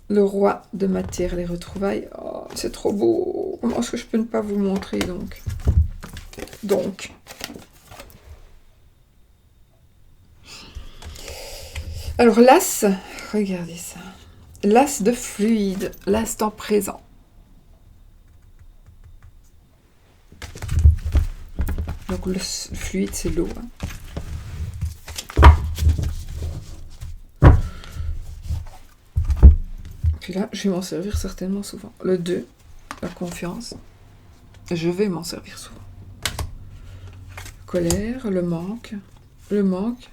Le roi de matière, les retrouvailles. Oh, c'est trop beau. Comment est-ce que je peux ne pas vous le montrer donc? Alors l'as, regardez ça. L'as de fluide, l'instant présent. Donc le fluide, c'est l'eau. Hein. Puis là, je vais m'en servir certainement souvent. Le 2, la confiance. Je vais m'en servir souvent. Colère, le manque. Le manque.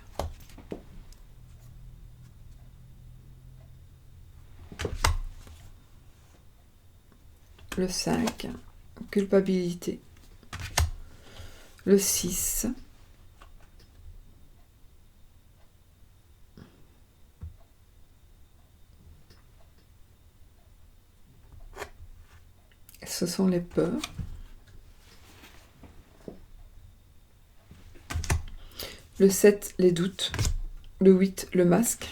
Le 5, culpabilité. Le 6. Ce sont les peurs. Le 7, les doutes. Le 8, le masque.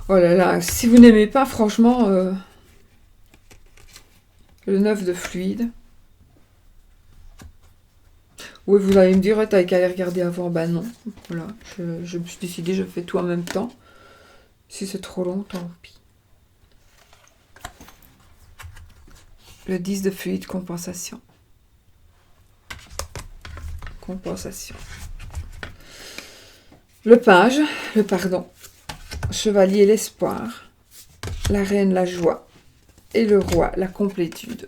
Oh là là, si vous n'aimez pas, franchement, le 9 de fluide. Oui, vous allez me dire, ouais, t'avais qu'à aller regarder avant. Ben non, voilà, je me suis décidé, je fais tout en même temps. Si c'est trop long, tant pis. Le 10 de fluide, compensation. Compensation. Le page, le pardon. Chevalier, l'espoir. La reine, la joie. Et le roi, la complétude.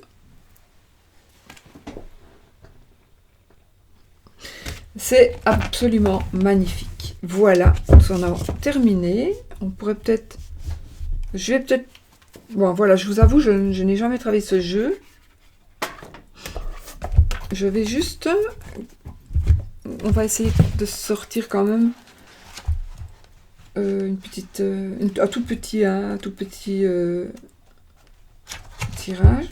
C'est absolument magnifique. Voilà, nous en avons terminé. On pourrait peut-être... Je vais peut-être... Bon, voilà, je vous avoue, je n'ai jamais travaillé ce jeu. Je vais juste... On va essayer de sortir quand même une petite... un tout petit tirage.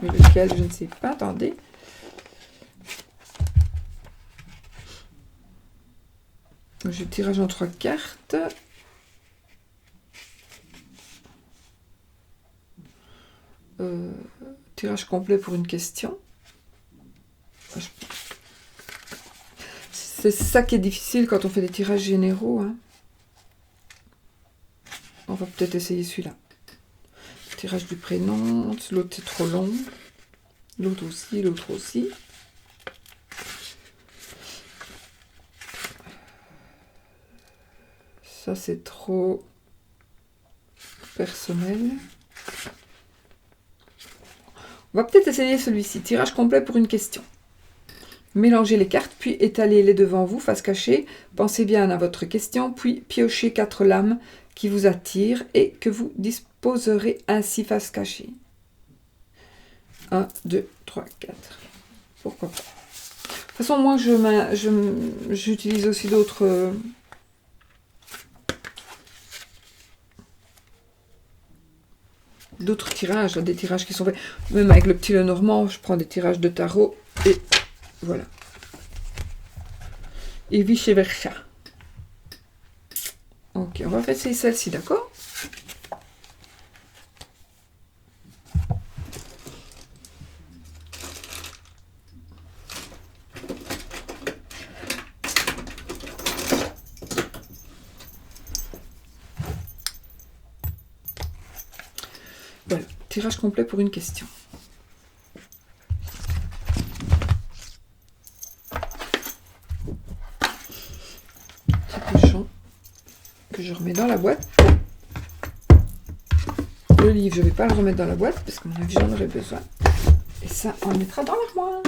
Mais lequel, je ne sais pas. Attendez. Je tirage en 3 cartes. Tirage complet pour une question. C'est ça qui est difficile quand on fait des tirages généraux. Hein. On va peut-être essayer celui-là. Tirage du prénom. L'autre est trop long. L'autre aussi, l'autre aussi. Ça, c'est trop personnel. On va peut-être essayer celui-ci. Tirage complet pour une question. Mélangez les cartes, puis étalez-les devant vous, face cachée. Pensez bien à votre question, puis piochez 4 lames qui vous attirent et que vous disposerez ainsi face cachée. 1, 2, 3, 4. Pourquoi pas. De toute façon, moi, j'utilise aussi d'autres... d'autres tirages, des tirages qui sont faits. Même avec le petit Lenormand, je prends des tirages de tarot et voilà. Et vice versa. Ok, on va faire celle-ci, d'accord? Voilà, tirage complet pour une question. Que je remets dans la boîte. Le livre, je ne vais pas le remettre dans la boîte parce que mon avis, j'en aurai besoin. Et ça, on le mettra dans l'armoire.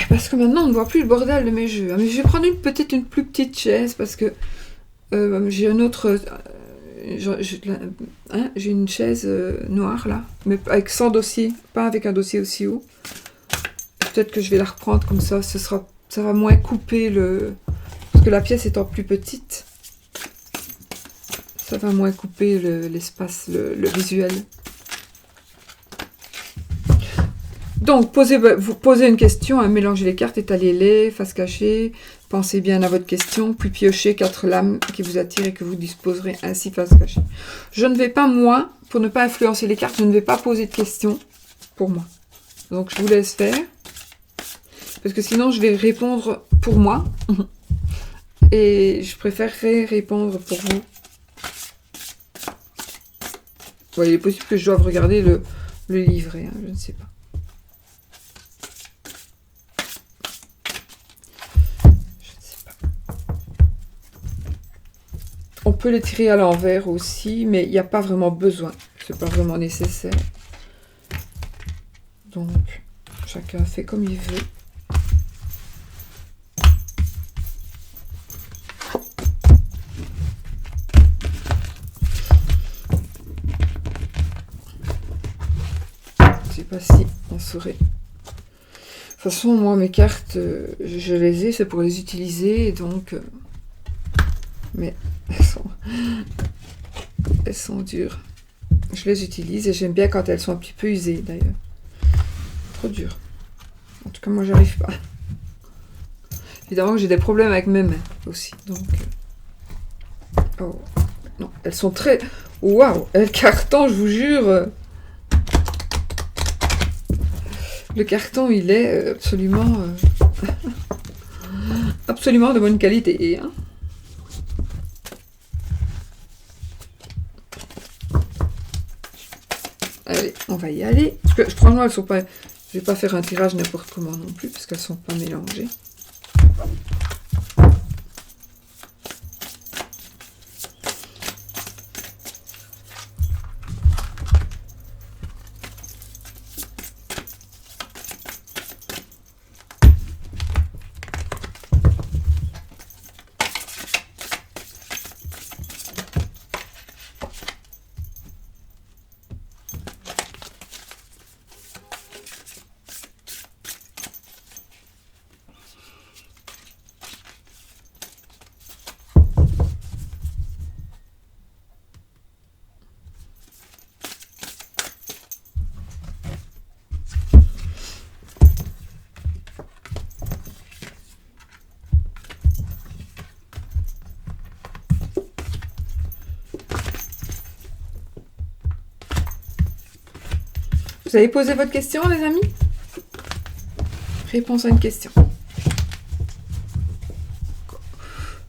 Parce que maintenant, on ne voit plus le bordel de mes jeux. Mais je vais prendre une plus petite chaise parce que j'ai un autre... j'ai une chaise noire là, mais avec 100 dossiers, pas avec un dossier aussi haut. Peut-être que je vais la reprendre comme ça, ça va moins couper le... Parce que la pièce étant plus petite, ça va moins couper l'espace, le visuel. Donc, vous posez une question, hein, mélangez les cartes, étalez-les, face cachée, pensez bien à votre question, puis piochez 4 lames qui vous attirent et que vous disposerez ainsi face cachée. Je ne vais pas, moi, pour ne pas influencer les cartes, je ne vais pas poser de questions pour moi. Donc, je vous laisse faire, parce que sinon, je vais répondre pour moi. Et je préférerais répondre pour vous. Bon, il est possible que je doive regarder le livret, hein, je ne sais pas. Je ne sais pas. On peut les tirer à l'envers aussi, mais il n'y a pas vraiment besoin. C'est pas vraiment nécessaire. Donc, chacun fait comme il veut. Pas si on saurait. De toute façon, moi, mes cartes, je les ai, c'est pour les utiliser, donc... mais elles sont dures. Je les utilise et j'aime bien quand elles sont un petit peu usées, d'ailleurs. Trop dur. En tout cas, moi, j'arrive pas. Évidemment que j'ai des problèmes avec mes mains aussi, donc... Oh, non, elles sont très... Waouh, elles cartonnent, je vous jure. Le carton, il est absolument, absolument de bonne qualité. Hein. Allez, on va y aller. Parce que, franchement, elles sont pas... Je vais pas faire un tirage n'importe comment non plus, parce qu'elles sont pas mélangées. Vous avez posé votre question, les amis? Réponse à une question.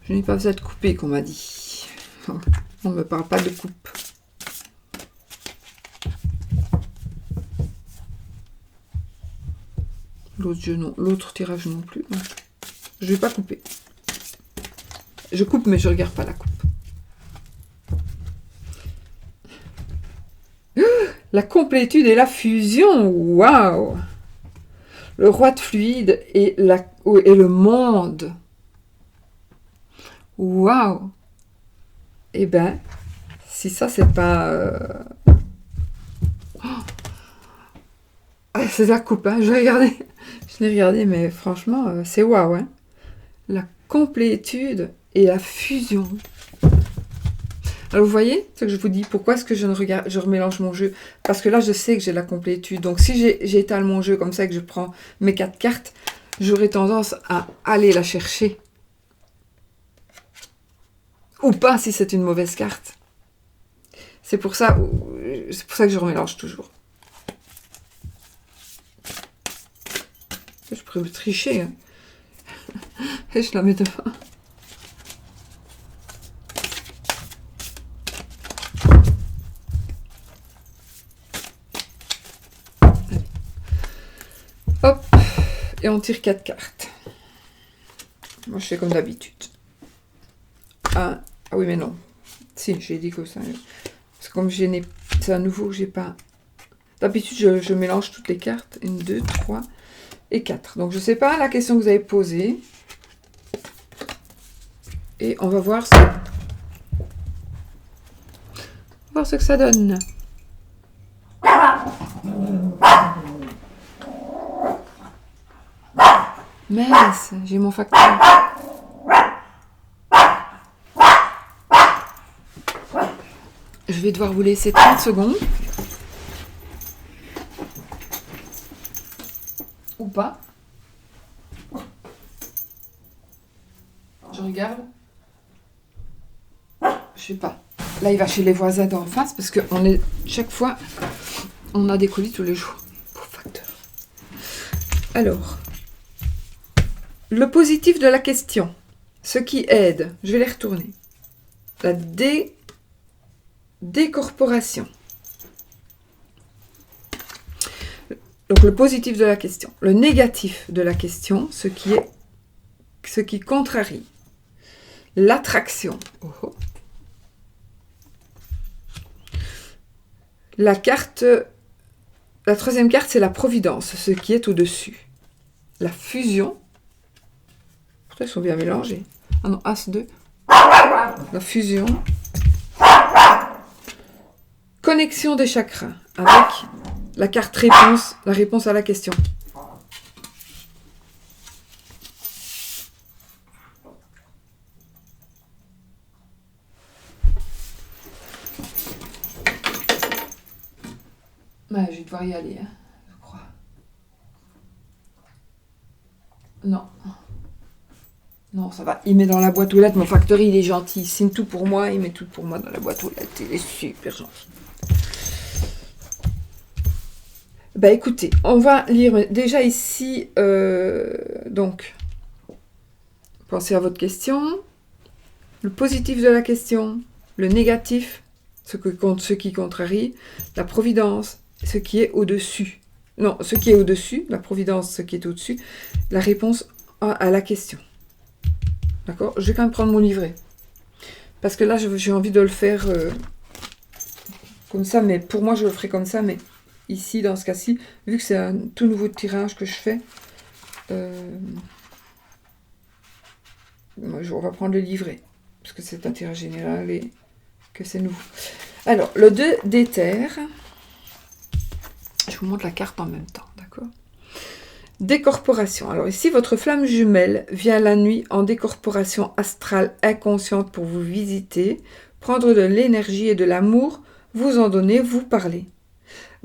Je n'ai pas besoin de couper, qu'on m'a dit. On ne me parle pas de coupe. L'autre jeu non, l'autre tirage non plus. Non. Je ne vais pas couper. Je coupe, mais je ne regarde pas la coupe. La complétude et la fusion. Waouh! Le roi de fluide et le monde. Waouh! Eh ben, si ça, c'est pas... Ah, c'est la coupe, hein. Je l'ai regardé, mais franchement, c'est waouh, hein. La complétude et la fusion. Alors, vous voyez ce que je vous dis? Pourquoi est-ce que je remélange mon jeu? Parce que là, je sais que j'ai la complétude. Donc, si j'étale mon jeu comme ça et que je prends mes 4 cartes, j'aurais tendance à aller la chercher. Ou pas, si c'est une mauvaise carte. C'est pour ça que je remélange toujours. Je pourrais me tricher. Hein. Et je la mets devant. Hop. Et on tire 4 cartes. Moi, je fais comme d'habitude. Ah oui, mais non. Si, j'ai dit que ça... Parce que comme c'est à nouveau que j'ai pas... D'habitude, je mélange toutes les cartes. 1, 2, 3... et 4. Donc, je ne sais pas la question que vous avez posée. Et on va voir ce que ça donne. Mince, j'ai mon facteur. Je vais devoir vous laisser 30 secondes. Ou pas. Je regarde. Je sais pas. Là, il va chez les voisins d'en face parce que chaque fois, on a des colis tous les jours. Pour facteur. Alors, le positif de la question, ce qui aide, je vais les retourner. La décorporation. Donc, le positif de la question. Le négatif de la question, ce qui contrarie. L'attraction. Oh oh. La troisième carte, c'est la providence, ce qui est au-dessus. La fusion. Pourtant, ils sont bien mélangés. Ah non, As-2. La fusion. Connexion des chakras avec la carte réponse, la réponse à la question. Ouais, je vais devoir y aller, hein, je crois. Non. Non, ça va. Il met dans la boîte aux lettres. Mon facteur, il est gentil. Il signe tout pour moi. Il met tout pour moi dans la boîte aux lettres. Il est super gentil. Bah écoutez, on va lire déjà ici. Donc, pensez à votre question. Le positif de la question. Le négatif, ce qui contrarie. La providence, ce qui est au-dessus. Non, ce qui est au-dessus. La providence, ce qui est au-dessus. La réponse à la question. D'accord? Je vais quand même prendre mon livret. Parce que là, j'ai envie de le faire comme ça. Mais pour moi, je le ferai comme ça. Mais ici, dans ce cas-ci, vu que c'est un tout nouveau tirage que je fais, on va prendre le livret. Parce que c'est un tirage général et que c'est nouveau. Alors, le 2 d'éther. Je vous montre la carte en même temps. D'accord? Décorporation. Alors ici, votre flamme jumelle vient la nuit en décorporation astrale inconsciente pour vous visiter, prendre de l'énergie et de l'amour, vous en donner, vous parler.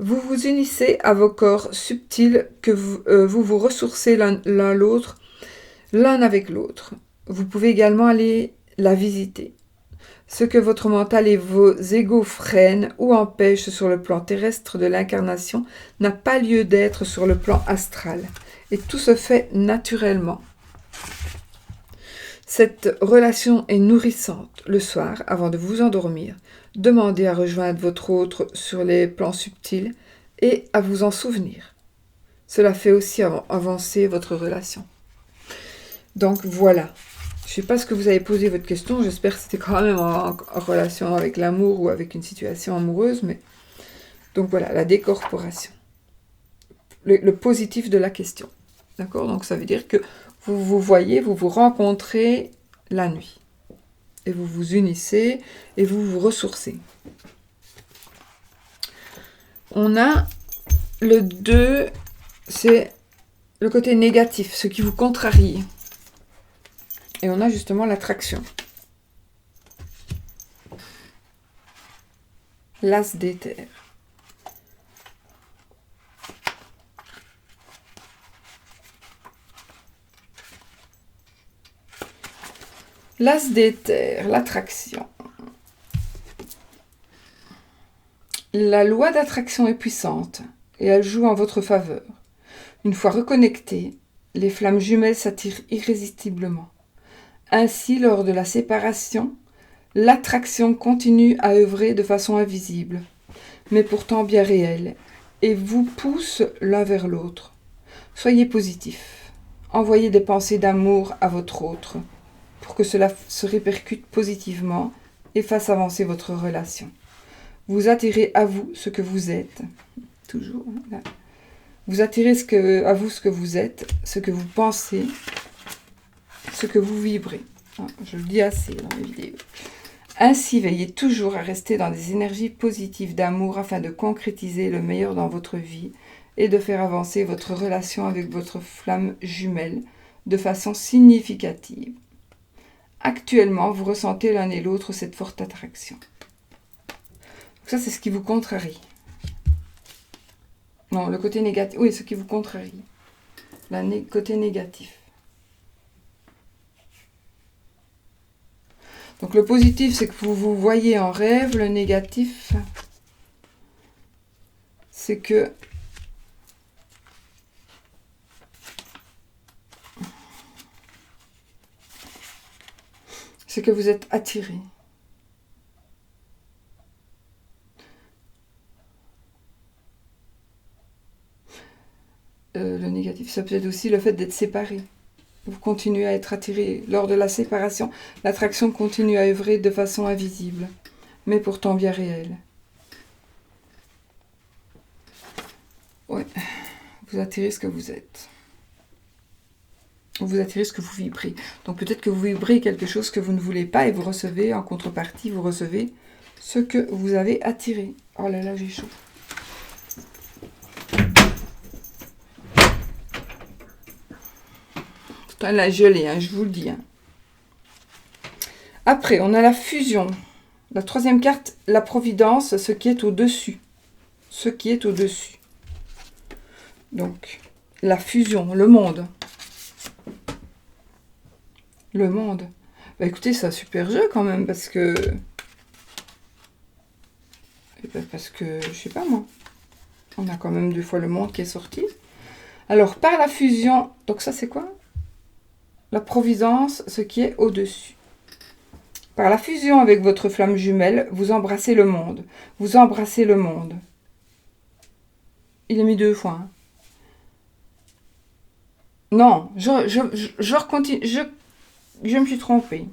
Vous vous unissez à vos corps subtils que vous vous ressourcez l'un avec l'autre. Vous pouvez également aller la visiter. Ce que votre mental et vos égos freinent ou empêchent sur le plan terrestre de l'incarnation n'a pas lieu d'être sur le plan astral. Et tout se fait naturellement. Cette relation est nourrissante. Le soir, avant de vous endormir, demandez à rejoindre votre autre sur les plans subtils et à vous en souvenir. Cela fait aussi avancer votre relation. Donc voilà. Je ne sais pas ce que vous avez posé votre question, j'espère que c'était quand même en relation avec l'amour ou avec une situation amoureuse, mais... Donc voilà, la décorporation. Le positif de la question. D'accord? Donc ça veut dire que vous vous voyez, vous vous rencontrez la nuit. Et vous vous unissez et vous vous ressourcez. On a le 2, c'est le côté négatif, ce qui vous contrarie. Et on a justement l'attraction. L'as d'éther. L'as d'éther, l'attraction. La loi d'attraction est puissante et elle joue en votre faveur. Une fois reconnectées, les flammes jumelles s'attirent irrésistiblement. Ainsi, lors de la séparation, l'attraction continue à œuvrer de façon invisible, mais pourtant bien réelle, et vous pousse l'un vers l'autre. Soyez positif. Envoyez des pensées d'amour à votre autre, pour que cela se répercute positivement et fasse avancer votre relation. Vous attirez à vous ce que vous êtes. Toujours. Là. Vous attirez à vous ce que vous êtes, ce que vous pensez, ce que vous vibrez. Je le dis assez dans les vidéos. Ainsi, veillez toujours à rester dans des énergies positives d'amour afin de concrétiser le meilleur dans votre vie et de faire avancer votre relation avec votre flamme jumelle de façon significative. Actuellement, vous ressentez l'un et l'autre cette forte attraction. Donc ça, c'est ce qui vous contrarie. Non, le côté négatif. Oui, ce qui vous contrarie. Le côté négatif. Donc le positif, c'est que vous vous voyez en rêve. Le négatif, c'est que vous êtes attiré. Le négatif, ça peut être aussi le fait d'être séparé. Vous continuez à être attiré. Lors de la séparation, l'attraction continue à œuvrer de façon invisible, mais pourtant bien réelle. Ouais, vous attirez ce que vous êtes. Vous attirez ce que vous vibrez. Donc peut-être que vous vibrez quelque chose que vous ne voulez pas et vous recevez, en contrepartie, vous recevez ce que vous avez attiré. Oh là là, j'ai chaud. Putain, la gelée, hein, je vous le dis. Hein. Après, on a la fusion. La troisième carte, la providence, ce qui est au-dessus. Ce qui est au-dessus. Donc, la fusion, le monde. Le monde. Bah écoutez, c'est un super jeu quand même, parce que... je sais pas moi. On a quand même 2 fois le monde qui est sorti. Alors, par la fusion... Donc ça, c'est quoi? La providence, ce qui est au-dessus. Par la fusion avec votre flamme jumelle, vous embrassez le monde. Vous embrassez le monde. Il est mis 2 fois. Hein. Non, je recontinue. Je me suis trompée.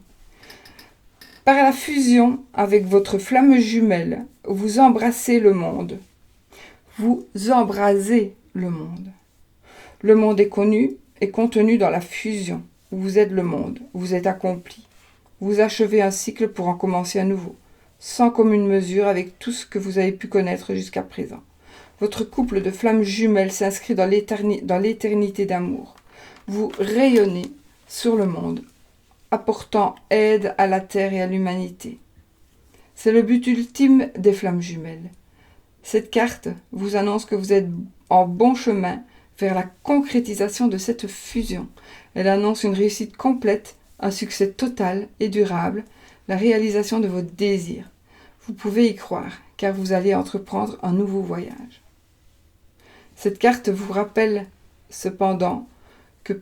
Par la fusion avec votre flamme jumelle, vous embrassez le monde. Vous embrasez le monde. Le monde est connu et contenu dans la fusion. Vous êtes le monde. Vous êtes accompli. Vous achevez un cycle pour en commencer un nouveau, sans commune mesure avec tout ce que vous avez pu connaître jusqu'à présent. Votre couple de flammes jumelles s'inscrit dans l'éternité d'amour. Vous rayonnez sur le monde, apportant aide à la terre et à l'humanité. C'est le but ultime des flammes jumelles. Cette carte vous annonce que vous êtes en bon chemin vers la concrétisation de cette fusion. Elle annonce une réussite complète, un succès total et durable, la réalisation de vos désirs. Vous pouvez y croire, car vous allez entreprendre un nouveau voyage. Cette carte vous rappelle cependant que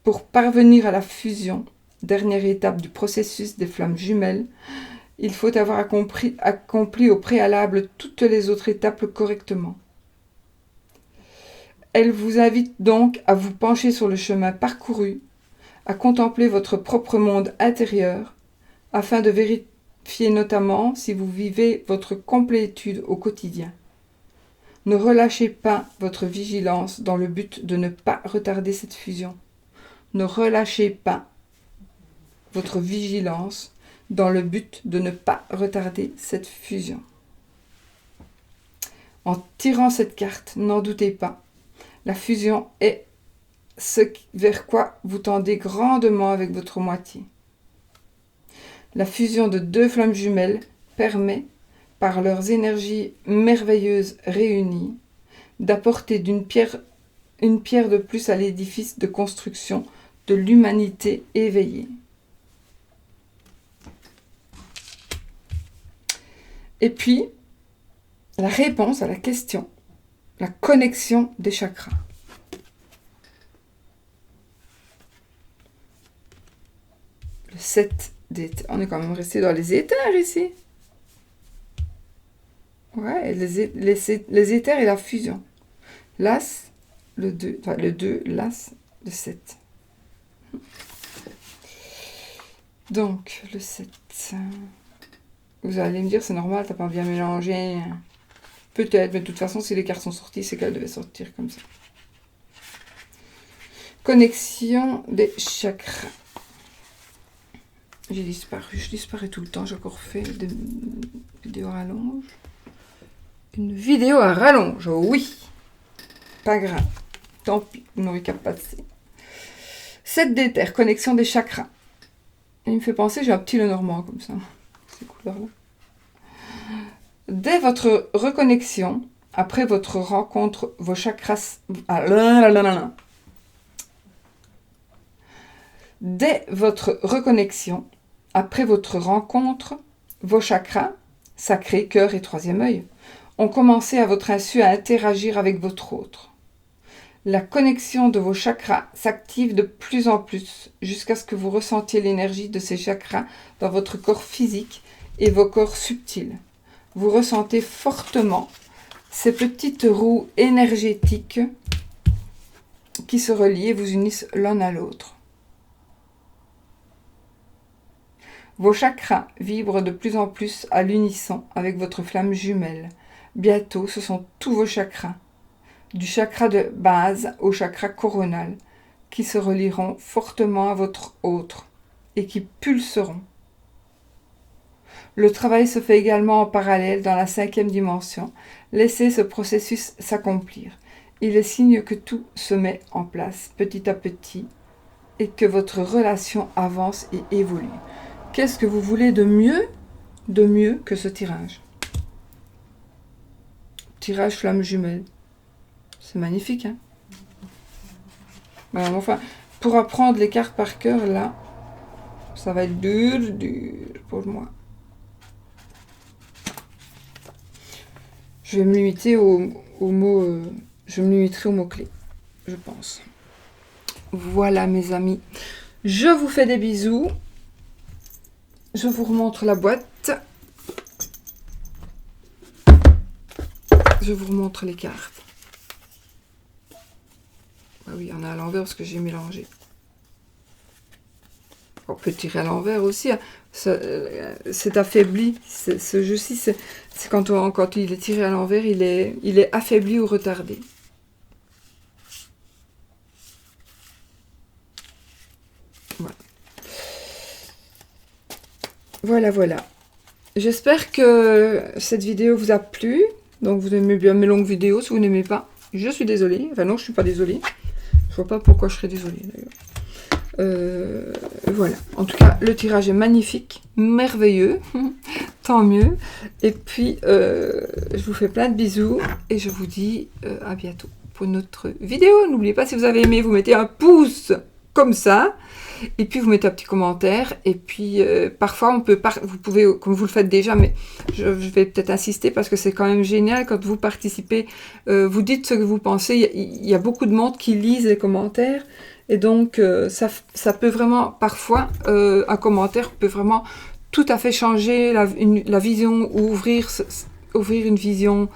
pour parvenir à la fusion, dernière étape du processus des flammes jumelles, il faut avoir accompli au préalable toutes les autres étapes correctement. Elle vous invite donc à vous pencher sur le chemin parcouru, à contempler votre propre monde intérieur, afin de vérifier notamment si vous vivez votre complétude au quotidien. Ne relâchez pas votre vigilance dans le but de ne pas retarder cette fusion. Ne relâchez pas votre vigilance dans le but de ne pas retarder cette fusion. En tirant cette carte, n'en doutez pas, la fusion est ce vers quoi vous tendez grandement avec votre moitié. La fusion de deux flammes jumelles permet, par leurs énergies merveilleuses réunies, d'apporter une pierre de plus à l'édifice de construction de l'humanité éveillée. Et puis, la réponse à la question, la connexion des chakras. Le 7 d'éther. On est quand même resté dans les éthers ici. Ouais, les éthers et la fusion. L'as, le 2, enfin le 2, l'as, le 7. Donc, le 7. Vous allez me dire, c'est normal, t'as pas bien mélangé. Peut-être, mais de toute façon, si les cartes sont sorties, c'est qu'elles devaient sortir comme ça. Connexion des chakras. J'ai disparu, je disparais tout le temps, j'ai encore fait des vidéos à rallonge. Une vidéo à rallonge, oui. Pas grave, tant pis, vous n'aurez qu'à passer. 7 d'éther, connexion des chakras. Il me fait penser, j'ai un petit Lenormand comme ça, ces couleurs-là. Dès votre reconnexion, après votre rencontre, vos chakras... Dès votre reconnexion, après votre rencontre, vos chakras, sacré, cœur et troisième œil, ont commencé à votre insu à interagir avec votre autre. La connexion de vos chakras s'active de plus en plus jusqu'à ce que vous ressentiez l'énergie de ces chakras dans votre corps physique et vos corps subtils. Vous ressentez fortement ces petites roues énergétiques qui se relient et vous unissent l'un à l'autre. Vos chakras vibrent de plus en plus à l'unisson avec votre flamme jumelle. Bientôt, ce sont tous vos chakras, du chakra de base au chakra coronal, qui se relieront fortement à votre autre et qui pulseront. Le travail se fait également en parallèle dans la 5e dimension. Laissez ce processus s'accomplir. Il est signe que tout se met en place petit à petit et que votre relation avance et évolue. Qu'est-ce que vous voulez de mieux que ce tirage? Tirage flamme jumelle. C'est magnifique, hein? Alors, enfin, pour apprendre les cartes par cœur, là, ça va être dur pour moi. Je vais me limiter aux mots, je me limiterai aux mots-clés, je pense. Voilà, mes amis. Je vous fais des bisous. Je vous remontre la boîte. Je vous remontre les cartes. Ah oui, il y en a à l'envers parce que j'ai mélangé. On peut tirer à l'envers aussi. Hein. C'est affaibli. Ce jeu-ci, c'est quand il est tiré à l'envers, il est affaibli ou retardé. Voilà. Voilà. J'espère que cette vidéo vous a plu. Donc vous aimez bien mes longues vidéos. Si vous n'aimez pas, je suis désolée. Enfin non, je ne suis pas désolée. Je vois pas pourquoi je serais désolée d'ailleurs. Voilà. En tout cas, le tirage est magnifique, merveilleux. Tant mieux. Et puis, je vous fais plein de bisous. Et je vous dis à bientôt pour une autre vidéo. N'oubliez pas, si vous avez aimé, vous mettez un pouce. comme ça. Et puis vous mettez un petit commentaire. Et puis parfois vous pouvez, comme vous le faites déjà, mais je vais peut-être insister parce que c'est quand même génial quand vous participez. Vous dites ce que vous pensez. Il y a beaucoup de monde qui lisent les commentaires. Et donc ça peut vraiment, parfois, un commentaire peut vraiment tout à fait changer la vision ou ouvrir une vision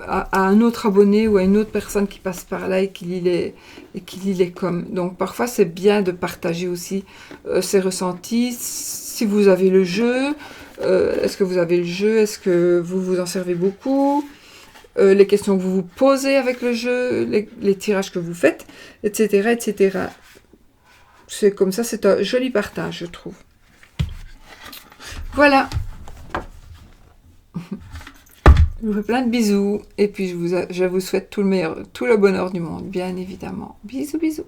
à un autre abonné ou à une autre personne qui passe par là et qui lit les coms. Donc parfois c'est bien de partager aussi ses ressentis. Si vous avez le jeu, est-ce que vous avez le jeu, est-ce que vous vous en servez beaucoup, les questions que vous vous posez avec le jeu, les tirages que vous faites, etc., etc. C'est comme ça, c'est un joli partage, je trouve. Voilà. Je vous fais plein de bisous et puis je vous souhaite tout le meilleur, tout le bonheur du monde, bien évidemment. Bisous, bisous.